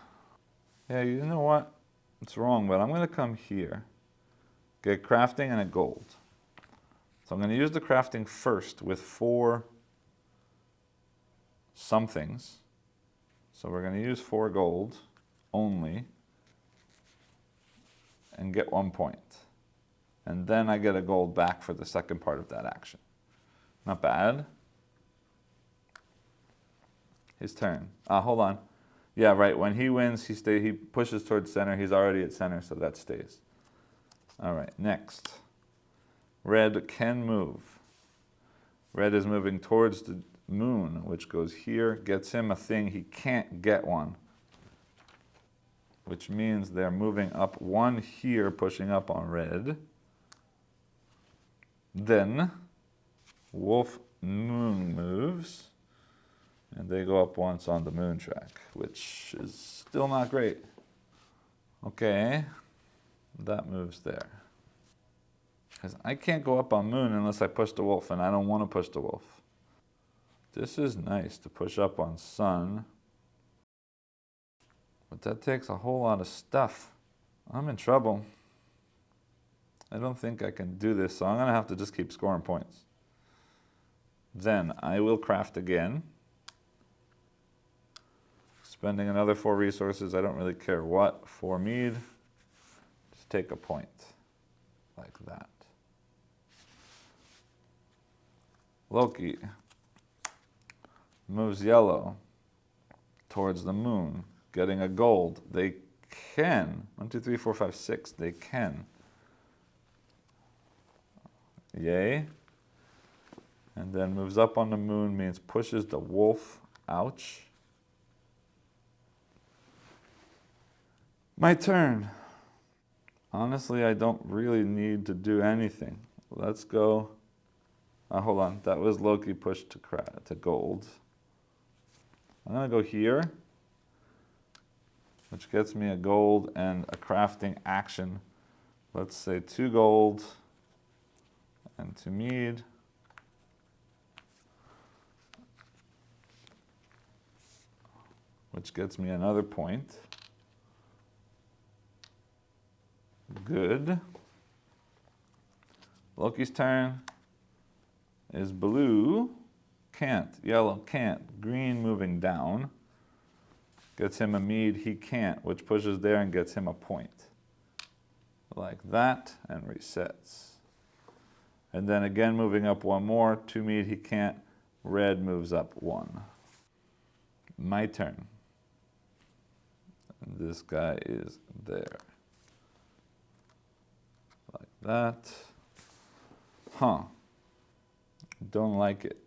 S1: Yeah, you know what? It's wrong, but I'm going to come here. Get crafting and a gold. So I'm going to use the crafting first with 4 somethings. So we're going to use 4 gold only and get 1 point. And then I get a gold back for the second part of that action. Not bad. His turn. Hold on. Yeah, right. When he wins, he pushes towards center. He's already at center, so that stays. All right, next. Red can move. Red is moving towards the moon, which goes here, gets him a thing. He can't get one, which means they're moving up 1 here, pushing up on red. Then wolf moon moves. And they go up once on the moon track, which is still not great. Okay. That moves there. Because I can't go up on moon unless I push the wolf, and I don't want to push the wolf. This is nice to push up on sun. But that takes a whole lot of stuff. I'm in trouble. I don't think I can do this, so I'm going to have to just keep scoring points. Then I will craft again. Spending another 4 resources, I don't really care what. 4 mead. Just take a point. Like that. Loki moves yellow towards the moon, getting a gold. They can. 1, 2, 3, 4, 5, 6. They can. Yay. And then moves up on the moon means pushes the wolf. Ouch. My turn. Honestly, I don't really need to do anything. Let's go. Hold on. That was Loki pushed to gold. I'm going to go here, which gets me a gold and a crafting action. Let's say 2 gold and 2 mead. Which gets me another point. Good. Loki's turn is blue. Can't. Yellow can't. Green moving down. Gets him a mead. He can't, which pushes there and gets him a point. Like that, and resets. And then again moving up 1 more. 2 mead, he can't. Red moves up 1. My turn. And this guy is there. Like that. Huh. Don't like it.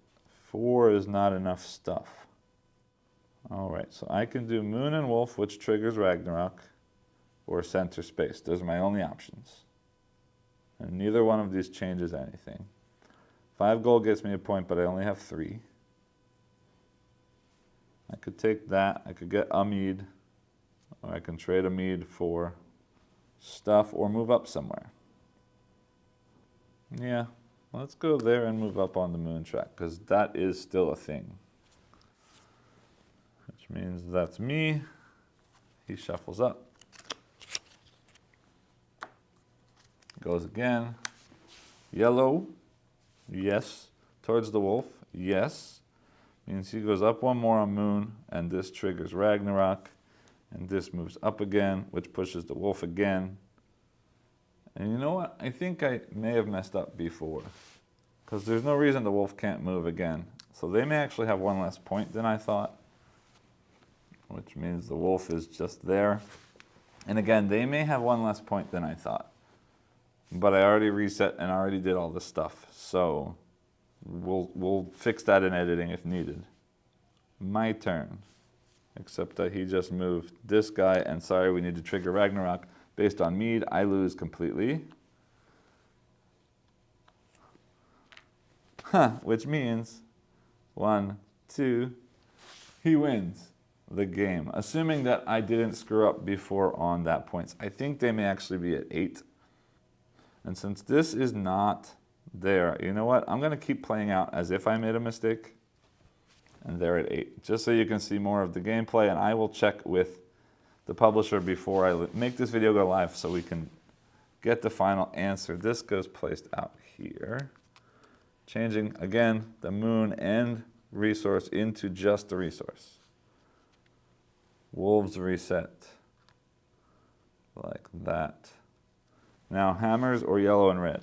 S1: 4 is not enough stuff. Alright, so I can do Moon and Wolf, which triggers Ragnarok, or Center Space. Those are my only options. And neither one of these changes anything. 5 gold gets me a point, but I only have 3. I could take that. I could get a mead, or I can trade a mead for stuff, or move up somewhere. Yeah, let's go there and move up on the moon track, because that is still a thing. Which means that's me. He shuffles up. Goes again. Yellow, yes. Towards the wolf, yes. Means he goes up 1 more on moon, and this triggers Ragnarok. And this moves up again, which pushes the wolf again. And you know what? I think I may have messed up before. Because there's no reason the wolf can't move again. So they may actually have 1 less point than I thought. Which means the wolf is just there. And again, they may have 1 less point than I thought. But I already reset and already did all this stuff. So we'll fix that in editing if needed. My turn. Except that he just moved this guy. And sorry, we need to trigger Ragnarok. Based on mead, I lose completely. Which means 1, 2, he wins the game. Assuming that I didn't screw up before on that points. I think they may actually be at 8. And since this is not there, you know what? I'm going to keep playing out as if I made a mistake. And they're at 8. Just so you can see more of the gameplay. And I will check with the publisher before I make this video go live so we can get the final answer. This goes placed out here. Changing, again, the moon and resource into just the resource. Wolves reset. Like that. Now, hammers or yellow and red.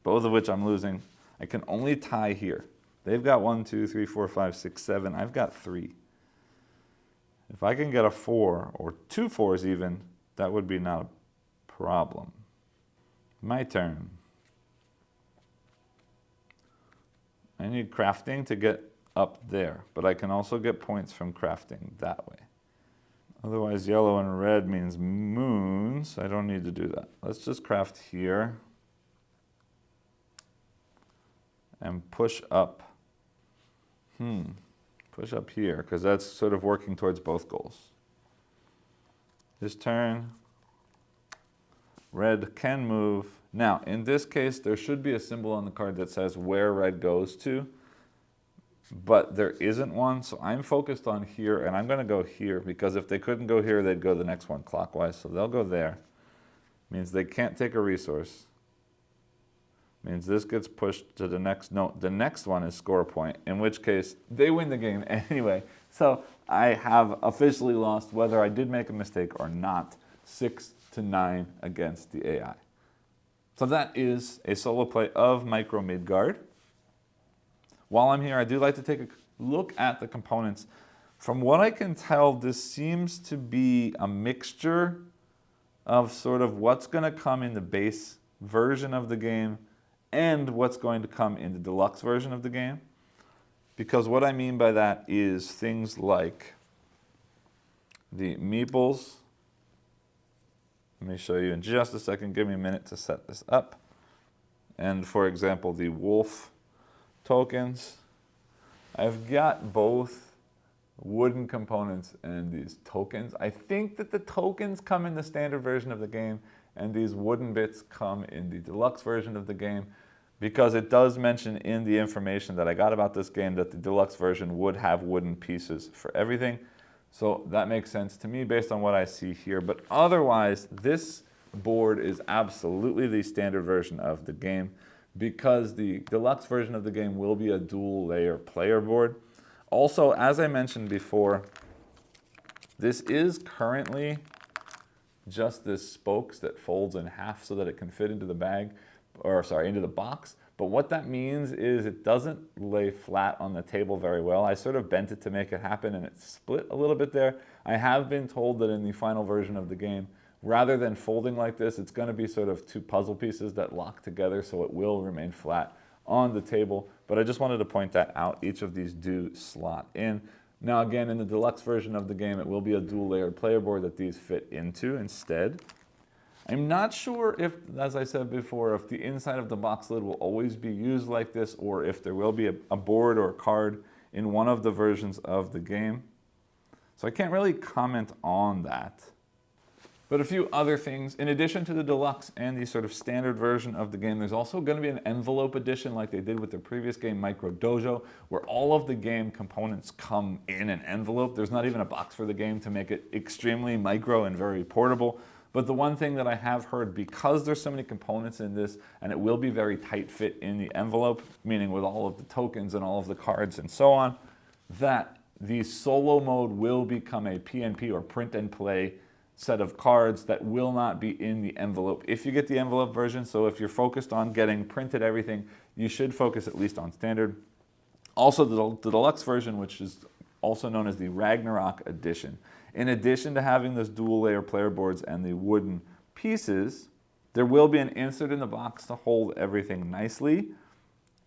S1: Both of which I'm losing. I can only tie here. They've got 1, 2, 3, 4, 5, 6, 7. I've got 3. If I can get a 4, or 2 4s even, that would be not a problem. My turn. I need crafting to get up there, but I can also get points from crafting that way. Otherwise, yellow and red means moons. I don't need to do that. Let's just craft here. And push up. Push up here, because that's sort of working towards both goals. This turn, Red can move. Now, in this case, there should be a symbol on the card that says where red goes to, but there isn't one, so I'm focused on here, and I'm going to go here, because if they couldn't go here, they'd go the next one clockwise, so they'll go there. Means they can't take a resource. Means this gets pushed to the next, no, the next one is score point, in which case they win the game anyway. So I have officially lost, whether I did make a mistake or not, 6-9 against the AI. So that is a solo play of Micro Midgard. While I'm here, I do like to take a look at the components. From what I can tell, this seems to be a mixture of sort of what's going to come in the base version of the game and what's going to come in the deluxe version of the game. Because what I mean by that is things like the meeples. Let me show you in just a second. Give me a minute to set this up. And for example, the wolf tokens. I've got both wooden components and these tokens. I think that the tokens come in the standard version of the game and these wooden bits come in the deluxe version of the game, because it does mention in the information that I got about this game that the deluxe version would have wooden pieces for everything. So that makes sense to me based on what I see here. But otherwise, this board is absolutely the standard version of the game, because the deluxe version of the game will be a dual layer player board. Also, as I mentioned before, this is currently just this spokes that folds in half so that it can fit into the bag, or sorry, into the box. But what that means is it doesn't lay flat on the table very well. I sort of bent it to make it happen and it split a little bit there. I have been told that in the final version of the game, rather than folding like this, it's going to be sort of two puzzle pieces that lock together, so it will remain flat on the table. But I just wanted to point that out. Each of these do slot in. Now again, in the deluxe version of the game, it will be a dual layered player board that these fit into instead. I'm not sure if, as I said before, if the inside of the box lid will always be used like this, or if there will be a board or a card in one of the versions of the game. So I can't really comment on that. But a few other things. In addition to the deluxe and the sort of standard version of the game, there's also going to be an envelope edition like they did with their previous game, Micro Dojo, where all of the game components come in an envelope. There's not even a box for the game to make it extremely micro and very portable. But the one thing that I have heard, because there's so many components in this, and it will be very tight fit in the envelope, meaning with all of the tokens and all of the cards and so on, that the solo mode will become a PNP or print and play set of cards that will not be in the envelope if you get the envelope version. So if you're focused on getting printed everything, you should focus at least on standard. Also the deluxe version, which is also known as the Ragnarok edition. In addition to having those dual layer player boards and the wooden pieces, there will be an insert in the box to hold everything nicely.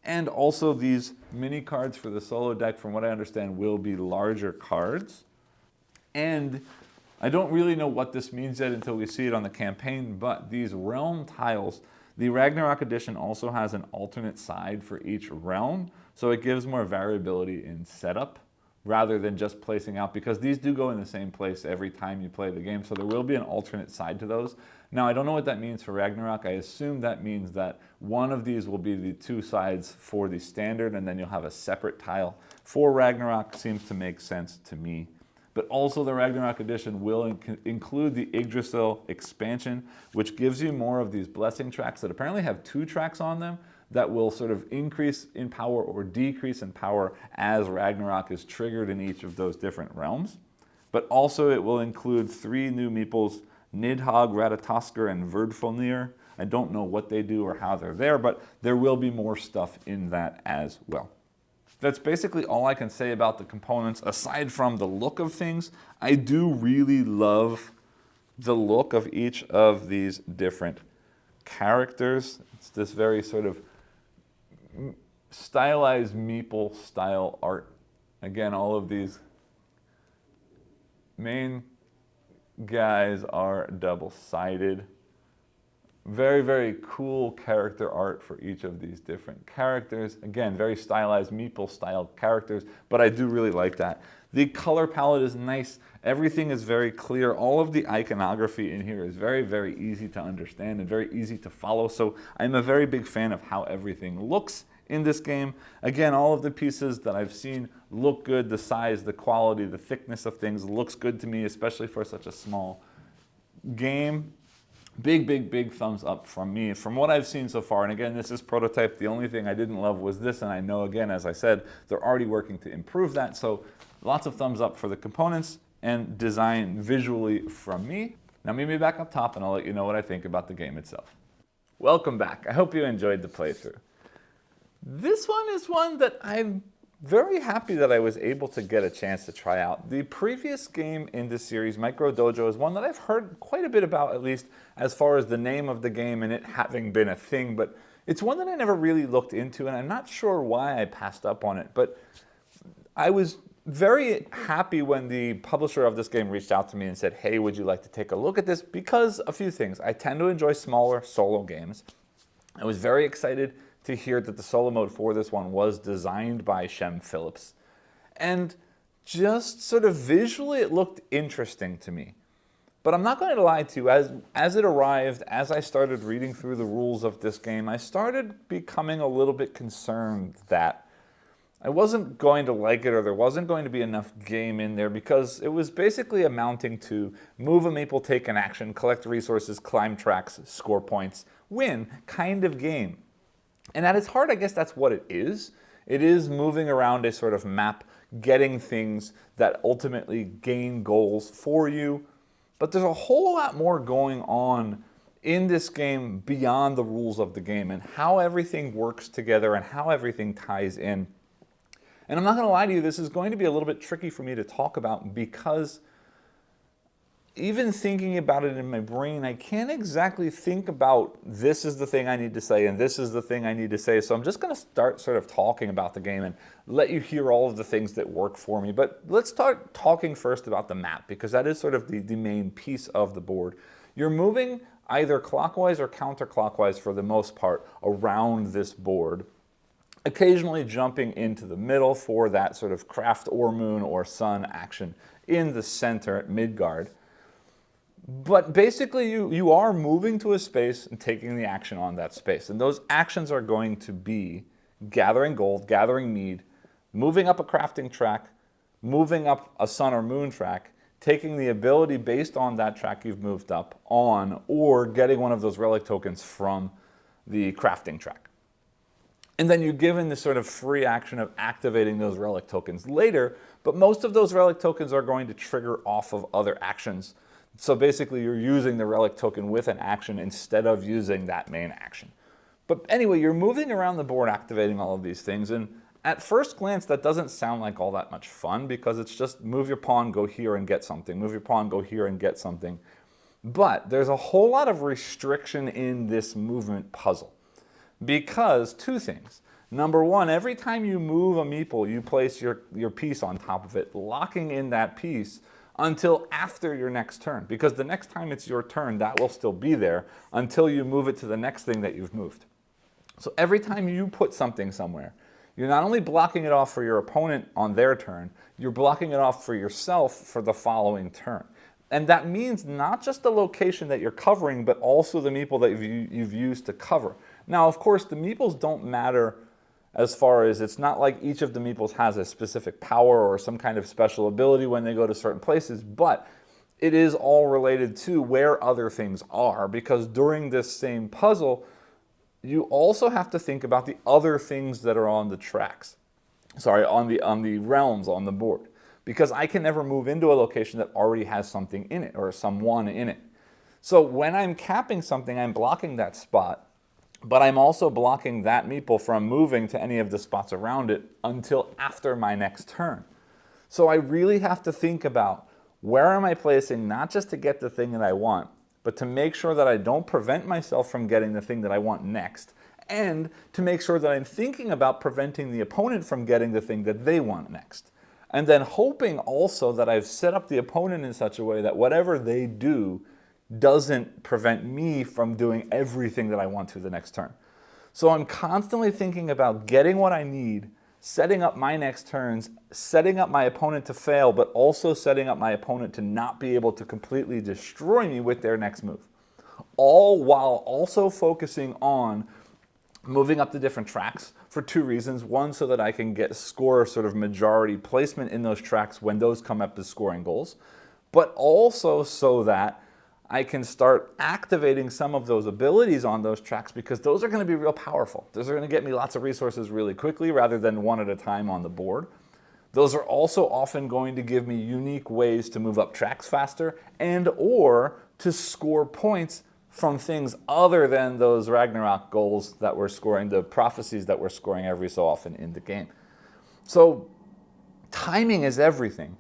S1: And also these mini cards for the solo deck, from what I understand, will be larger cards. And I don't really know what this means yet until we see it on the campaign, but these realm tiles, the Ragnarok edition also has an alternate side for each realm, so it gives more variability in setup rather than just placing out, because these do go in the same place every time you play the game, so there will be an alternate side to those. Now, I don't know what that means for Ragnarok. I assume that means that one of these will be the two sides for the standard, and then you'll have a separate tile for Ragnarok. Seems to make sense to me. But also the Ragnarok edition will include the Yggdrasil expansion, which gives you more of these blessing tracks that apparently have 2 tracks on them that will sort of increase in power or decrease in power as Ragnarok is triggered in each of those different realms. But also it will include 3 new meeples, Nidhogg, Ratatoskr, and Verdfolnir. I don't know what they do or how they're there, but there will be more stuff in that as well. That's basically all I can say about the components, aside from the look of things. I do really love the look of each of these different characters. It's this very sort of stylized meeple style art. Again, all of these main guys are double-sided. Very, very cool character art for each of these different characters. Again, very stylized meeple style characters, but I do really like that. The color palette is nice. Everything is very clear. All of the iconography in here is very, very easy to understand and very easy to follow. So I'm a very big fan of how everything looks in this game. Again, all of the pieces that I've seen look good. The size, the quality, the thickness of things looks good to me, especially for such a small game. Big, big, big thumbs up from me. From what I've seen so far, and again, this is prototype. The only thing I didn't love was this, and I know, again, as I said, they're already working to improve that. So lots of thumbs up for the components and design visually from me. Now meet me back up top, and I'll let you know what I think about the game itself. Welcome back. I hope you enjoyed the playthrough. This one is one that I'm very happy that I was able to get a chance to try out. The previous game in this series, Micro Dojo, is one that I've heard quite a bit about, at least as far as the name of the game and it having been a thing, but it's one that I never really looked into, and I'm not sure why I passed up on it, but I was very happy when the publisher of this game reached out to me and said, hey, would you like to take a look at this? Because a few things. I tend to enjoy smaller solo games. I was very excited to hear that the solo mode for this one was designed by Shem Phillips. And just sort of visually, it looked interesting to me. But I'm not going to lie to you, as it arrived, as I started reading through the rules of this game, I started becoming a little bit concerned that I wasn't going to like it, or there wasn't going to be enough game in there, because it was basically amounting to move a meeple, take an action, collect resources, climb tracks, score points, win kind of game. And at its heart, I guess that's what it is. It is moving around a sort of map, getting things that ultimately gain goals for you. But there's a whole lot more going on in this game beyond the rules of the game and how everything works together and how everything ties in. And I'm not going to lie to you, this is going to be a little bit tricky for me to talk about, because even thinking about it in my brain, I can't exactly think about this is the thing I need to say and this is the thing I need to say. So I'm just going to start sort of talking about the game and let you hear all of the things that work for me. But let's start talking first about the map, because that is sort of the main piece of the board. You're moving either clockwise or counterclockwise for the most part around this board, occasionally jumping into the middle for that sort of craft or moon or sun action in the center at Midgard. But basically, you are moving to a space and taking the action on that space. And those actions are going to be gathering gold, gathering mead, moving up a crafting track, moving up a sun or moon track, taking the ability based on that track you've moved up on, or getting one of those relic tokens from the crafting track. And then you're given this sort of free action of activating those relic tokens later, but most of those relic tokens are going to trigger off of other actions. So basically, you're using the relic token with an action instead of using that main action. But anyway, you're moving around the board, activating all of these things. And at first glance, that doesn't sound like all that much fun, because it's just move your pawn, go here and get something. Move your pawn, go here and get something. But there's a whole lot of restriction in this movement puzzle. Because two things. Number one, every time you move a meeple, you place your piece on top of it, locking in that piece until after your next turn, because the next time it's your turn, that will still be there until you move it to the next thing that you've moved. So every time you put something somewhere, you're not only blocking it off for your opponent on their turn, you're blocking it off for yourself for the following turn. And that means not just the location that you're covering, but also the meeple that you've used to cover. Now, of course, the meeples don't matter as far as it's not like each of the meeples has a specific power or some kind of special ability when they go to certain places, but it is all related to where other things are, because during this same puzzle, you also have to think about the other things that are on the tracks. Sorry, on the realms on the board. Because I can never move into a location that already has something in it or someone in it. So when I'm capping something, I'm blocking that spot, but I'm also blocking that meeple from moving to any of the spots around it until after my next turn. So I really have to think about where am I placing, not just to get the thing that I want, but to make sure that I don't prevent myself from getting the thing that I want next, and to make sure that I'm thinking about preventing the opponent from getting the thing that they want next. And then hoping also that I've set up the opponent in such a way that whatever they do doesn't prevent me from doing everything that I want to the next turn. So I'm constantly thinking about getting what I need, setting up my next turns, setting up my opponent to fail, but also setting up my opponent to not be able to completely destroy me with their next move. All while also focusing on moving up the different tracks for two reasons. One, so that I can score sort of majority placement in those tracks when those come up as scoring goals, but also so that I can start activating some of those abilities on those tracks, because those are going to be real powerful. Those are going to get me lots of resources really quickly rather than one at a time on the board. Those are also often going to give me unique ways to move up tracks faster and or to score points from things other than those Ragnarok goals that we're scoring, the prophecies that we're scoring every so often in the game. So timing is everything.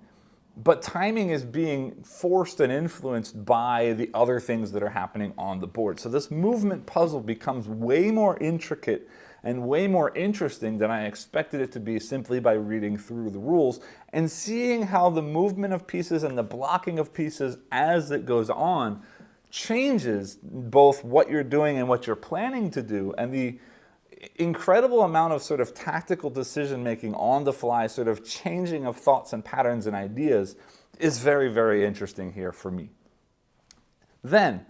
S1: But timing is being forced and influenced by the other things that are happening on the board. So this movement puzzle becomes way more intricate and way more interesting than I expected it to be simply by reading through the rules and seeing how the movement of pieces and the blocking of pieces as it goes on changes both what you're doing and what you're planning to do, and the incredible amount of sort of tactical decision making on the fly, sort of changing of thoughts and patterns and ideas is very, very interesting here for me. Then,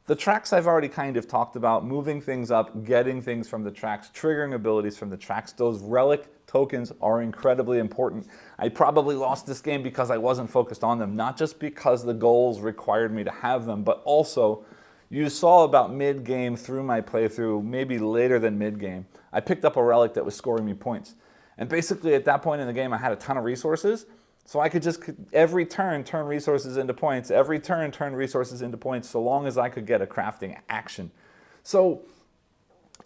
S1: the tracks I've already kind of talked about, moving things up, getting things from the tracks, triggering abilities from the tracks. Those relic tokens are incredibly important. I probably lost this game because I wasn't focused on them, not just because the goals required me to have them, but also you saw about mid-game through my playthrough, maybe later than mid-game, I picked up a relic that was scoring me points. And basically at that point in the game, I had a ton of resources, so I could just every turn resources into points, every turn resources into points, so long as I could get a crafting action. So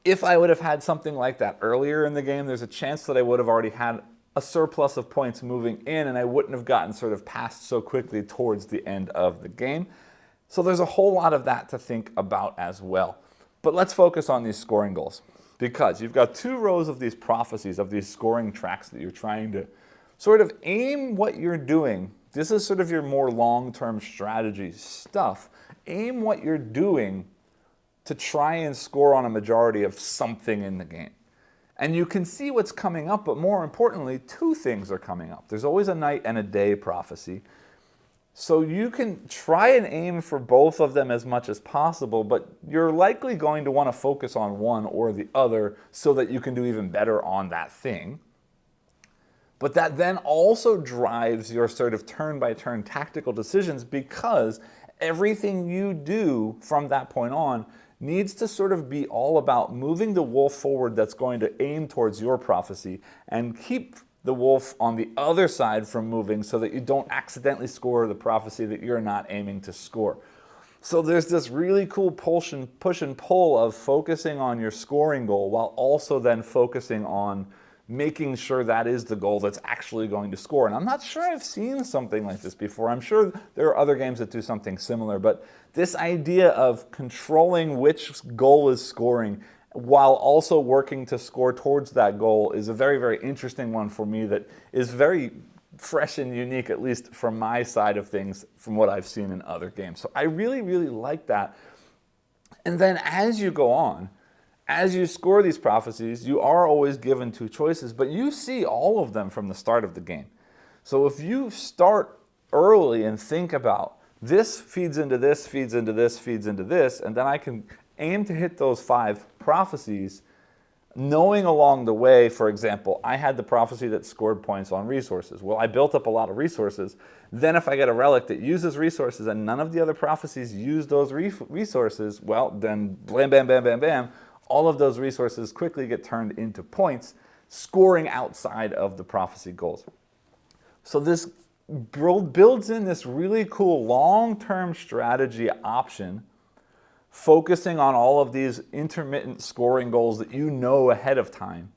S1: if I would have had something like that earlier in the game, there's a chance that I would have already had a surplus of points moving in, and I wouldn't have gotten sort of passed so quickly towards the end of the game. So there's a whole lot of that to think about as well. But let's focus on these scoring goals, because you've got two rows of these prophecies, of these scoring tracks that you're trying to sort of aim what you're doing. This is sort of your more long-term strategy stuff. Aim what you're doing to try and score on a majority of something in the game. And you can see what's coming up, but more importantly, two things are coming up. There's always a night and a day prophecy. So you can try and aim for both of them as much as possible, but you're likely going to want to focus on one or the other so that you can do even better on that thing. But that then also drives your sort of turn-by-turn tactical decisions, because everything you do from that point on needs to sort of be all about moving the wolf forward that's going to aim towards your prophecy and keep the wolf on the other side from moving so that you don't accidentally score the prophecy that you're not aiming to score. So there's this really cool push and pull of focusing on your scoring goal while also then focusing on making sure that is the goal that's actually going to score. And I'm not sure I've seen something like this before. I'm sure there are other games that do something similar, but this idea of controlling which goal is scoring while also working to score towards that goal is a very, very interesting one for me that is very fresh and unique, at least from my side of things, from what I've seen in other games. So I really, really like that. And then as you go on, as you score these prophecies, you are always given two choices, but you see all of them from the start of the game. So if you start early and think about this feeds into this, feeds into this, feeds into this, and then I can aim to hit those 5 prophecies, knowing along the way, for example, I had the prophecy that scored points on resources. Well, I built up a lot of resources. Then if I get a relic that uses resources and none of the other prophecies use those resources, well, then blam, bam, bam, bam, bam, all of those resources quickly get turned into points, scoring outside of the prophecy goals. So this builds in this really cool long-term strategy option, focusing on all of these intermittent scoring goals that you know ahead of time,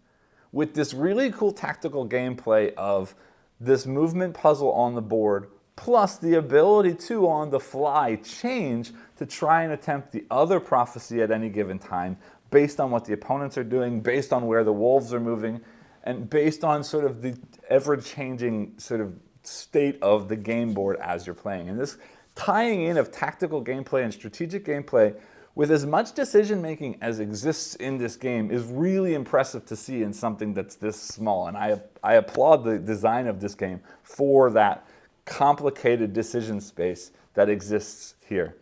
S1: with this really cool tactical gameplay of this movement puzzle on the board, plus the ability to, on the fly, change to try and attempt the other prophecy at any given time, based on what the opponents are doing, based on where the wolves are moving, and based on sort of the ever-changing sort of state of the game board as you're playing. And this tying in of tactical gameplay and strategic gameplay with as much decision making as exists in this game is really impressive to see in something that's this small. And I applaud the design of this game for that complicated decision space that exists here.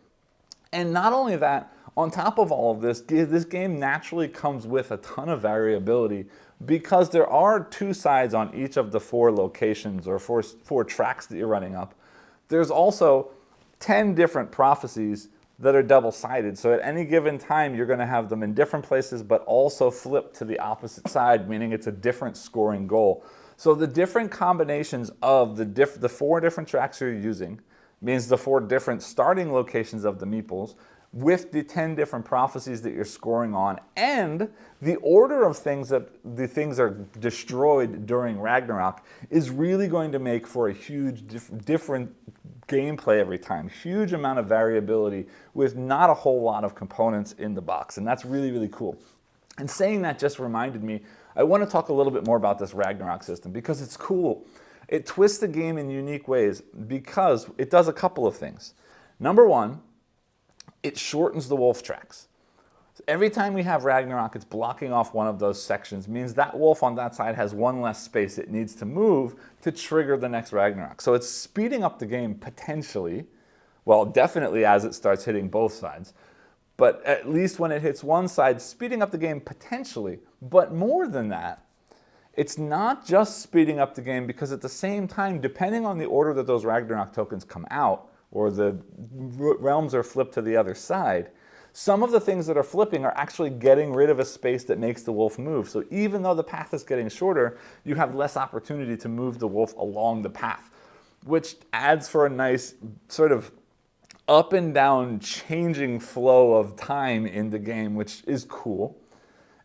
S1: And not only that, on top of all of this, this game naturally comes with a ton of variability because there are 2 sides on each of the 4 locations or four tracks that you're running up. There's also 10 different prophecies that are double-sided. So at any given time, you're going to have them in different places, but also flip to the opposite side, meaning it's a different scoring goal. So the different combinations of the 4 different tracks you're using means the 4 different starting locations of the meeples with the 10 different prophecies that you're scoring on, and the order of things that the things are destroyed during Ragnarok is really going to make for a huge different gameplay every time. Huge amount of variability with not a whole lot of components in the box, and that's really, really cool. And saying that just reminded me, I want to talk a little bit more about this Ragnarok system because it's cool. It twists the game in unique ways because it does a couple of things. Number one, it shortens the wolf tracks. So every time we have Ragnarok, it's blocking off one of those sections, means that wolf on that side has one less space it needs to move to trigger the next Ragnarok. So it's speeding up the game potentially, well, definitely as it starts hitting both sides, but at least when it hits one side, speeding up the game potentially. But more than that, it's not just speeding up the game because at the same time, depending on the order that those Ragnarok tokens come out, or the realms are flipped to the other side, some of the things that are flipping are actually getting rid of a space that makes the wolf move. So even though the path is getting shorter, you have less opportunity to move the wolf along the path, which adds for a nice sort of up and down changing flow of time in the game, which is cool.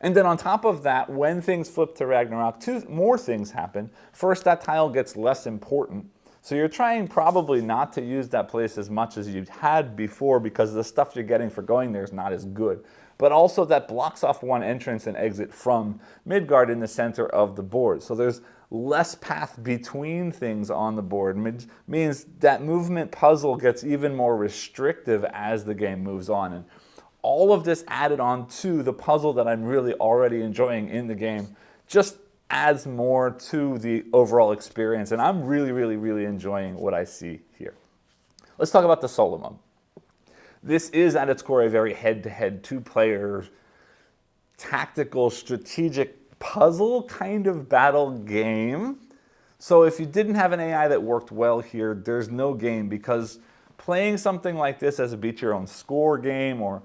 S1: And then on top of that, when things flip to Ragnarok, 2 more things happen. First, that tile gets less important. So you're trying probably not to use that place as much as you had before because the stuff you're getting for going there is not as good. But also that blocks off one entrance and exit from Midgard in the center of the board. So there's less path between things on the board. Means that movement puzzle gets even more restrictive as the game moves on. And all of this added on to the puzzle that I'm really already enjoying in the game just adds more to the overall experience, and I'm really, really, really enjoying what I see here. Let's talk about the solo mode. This is at its core a very head-to-head 2-player tactical strategic puzzle kind of battle game. So if you didn't have an AI that worked well here, there's no game, because playing something like this as a beat your own score game or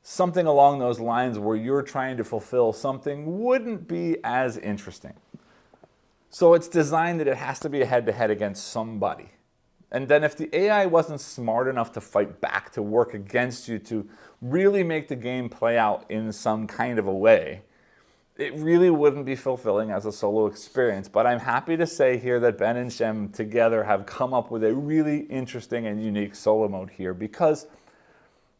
S1: something along those lines where you're trying to fulfill something wouldn't be as interesting. So it's designed that it has to be a head-to-head against somebody. And then if the AI wasn't smart enough to fight back, to work against you, to really make the game play out in some kind of a way, it really wouldn't be fulfilling as a solo experience. But I'm happy to say here that Ben and Shem together have come up with a really interesting and unique solo mode here, because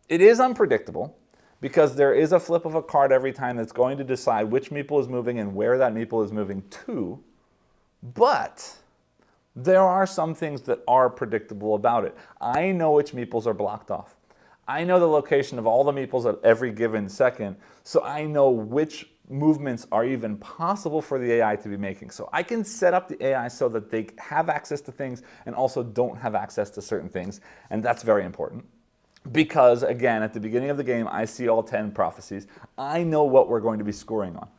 S1: it is unpredictable. Because there is a flip of a card every time that's going to decide which meeple is moving and where that meeple is moving to. But there are some things that are predictable about it. I know which meeples are blocked off. I know the location of all the meeples at every given second, so I know which movements are even possible for the AI to be making. So I can set up the AI so that they have access to things and also don't have access to certain things, and that's very important. Because, again, at the beginning of the game, I see all 10 prophecies. I know what we're going to be scoring on.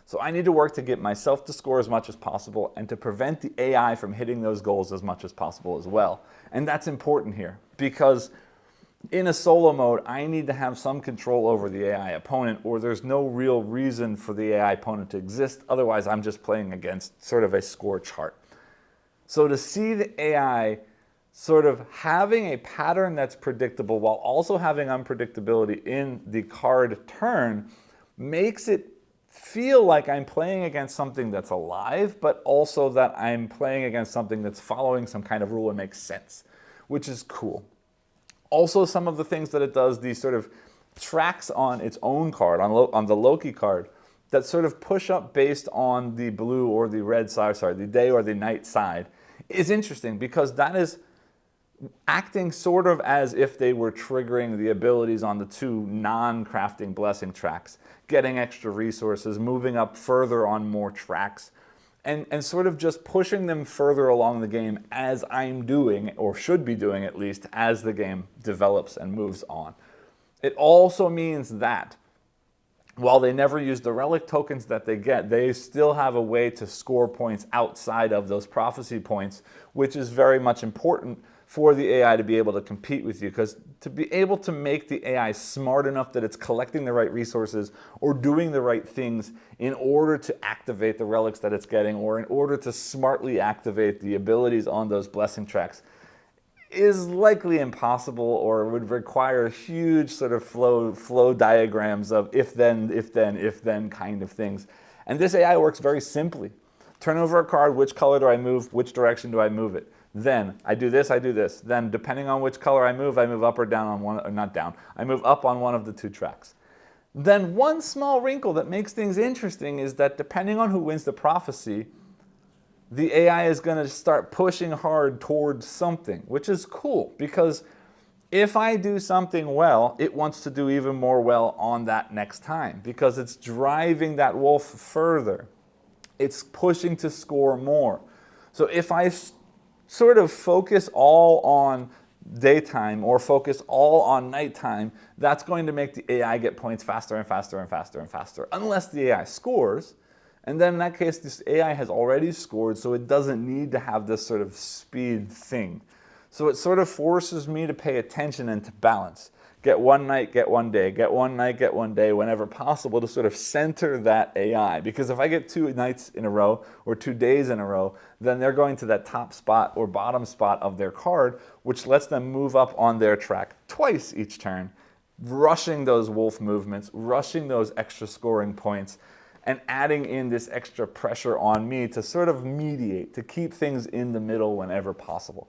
S1: So I need to work to get myself to score as much as possible and to prevent the AI from hitting those goals as much as possible as well. And that's important here, because in a solo mode, I need to have some control over the AI opponent, or there's no real reason for the AI opponent to exist. Otherwise, I'm just playing against sort of a score chart. So to see the AI sort of having a pattern that's predictable while also having unpredictability in the card turn makes it feel like I'm playing against something that's alive, but also that I'm playing against something that's following some kind of rule and makes sense, which is cool. Also, some of the things that it does, these sort of tracks on its own card, on the Loki card, that sort of push up based on the blue or the red side, the day or the night side, is interesting, because that is acting sort of as if they were triggering the abilities on the 2 non-crafting blessing tracks, getting extra resources, moving up further on more tracks, and sort of just pushing them further along the game as I'm doing, or should be doing at least, as the game develops and moves on. It also means that while they never use the relic tokens that they get, they still have a way to score points outside of those prophecy points, which is very much important for the AI to be able to compete with you, because to be able to make the AI smart enough that it's collecting the right resources or doing the right things in order to activate the relics that it's getting, or in order to smartly activate the abilities on those blessing tracks, is likely impossible, or would require huge sort of flow diagrams of if then kind of things. And this AI works very simply. Turn over a card, which color do I move, which direction do I move it? Then I do this, I do this. Then depending on which color I move up or down on one, or not down, I move up on one of the 2 tracks. Then one small wrinkle that makes things interesting is that depending on who wins the prophecy, the AI is going to start pushing hard towards something, which is cool, because if I do something well, it wants to do even more well on that next time, because it's driving that wolf further. It's pushing to score more. So if I sort of focus all on daytime or focus all on nighttime, that's going to make the AI get points faster and faster and faster and faster, unless the AI scores. And then in that case, this AI has already scored, so it doesn't need to have this sort of speed thing. So it sort of forces me to pay attention and to balance. Get one night, get one day, get one night, get one day, whenever possible, to sort of center that AI. Because if I get 2 nights in a row or 2 days in a row, then they're going to that top spot or bottom spot of their card, which lets them move up on their track twice each turn, rushing those wolf movements, rushing those extra scoring points, and adding in this extra pressure on me to sort of mediate, to keep things in the middle whenever possible.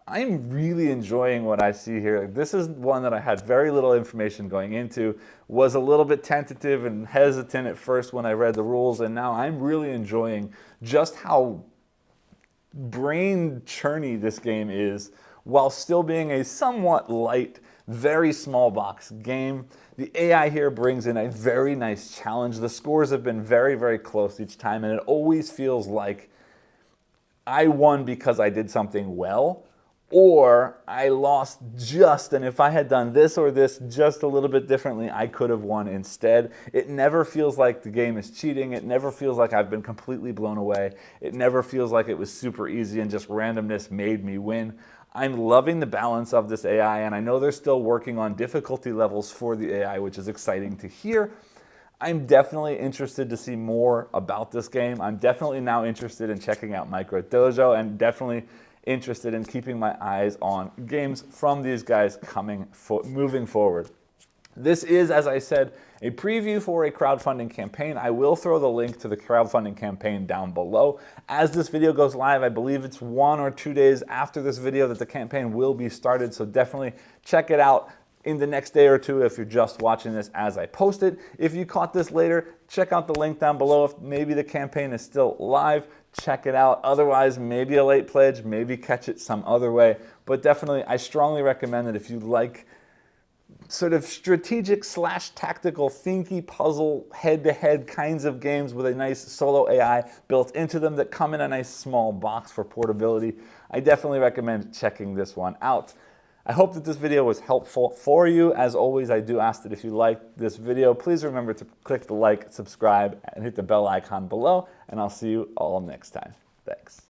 S1: I'm really enjoying what I see here. This is one that I had very little information going into, was a little bit tentative and hesitant at first when I read the rules, and now I'm really enjoying just how brain churny this game is, while still being a somewhat light, very small box game. The AI here brings in a very nice challenge. The scores have been very, very close each time, and it always feels like I won because I did something well, or I lost just, and if I had done this or this just a little bit differently, I could have won instead. It never feels like the game is cheating. It never feels like I've been completely blown away. It never feels like it was super easy and just randomness made me win. I'm loving the balance of this AI, and I know they're still working on difficulty levels for the AI, which is exciting to hear. I'm definitely interested to see more about this game. I'm definitely now interested in checking out Micro Dojo, and definitely interested in keeping my eyes on games from these guys moving forward. This is, as I said, a preview for a crowdfunding campaign. I will throw the link to the crowdfunding campaign down below. As this video goes live, I believe it's 1 or 2 days after this video that the campaign will be started, so definitely check it out in the next day or 2 if you're just watching this as I post it. If you caught this later, check out the link down below. If maybe the campaign is still live, check it out. Otherwise, maybe a late pledge, maybe catch it some other way. But definitely, I strongly recommend that if you like sort of strategic / tactical thinky puzzle head-to-head kinds of games with a nice solo AI built into them that come in a nice small box for portability, I definitely recommend checking this one out. I hope that this video was helpful for you. As always, I do ask that if you liked this video, please remember to click the like, subscribe, and hit the bell icon below, and I'll see you all next time. Thanks.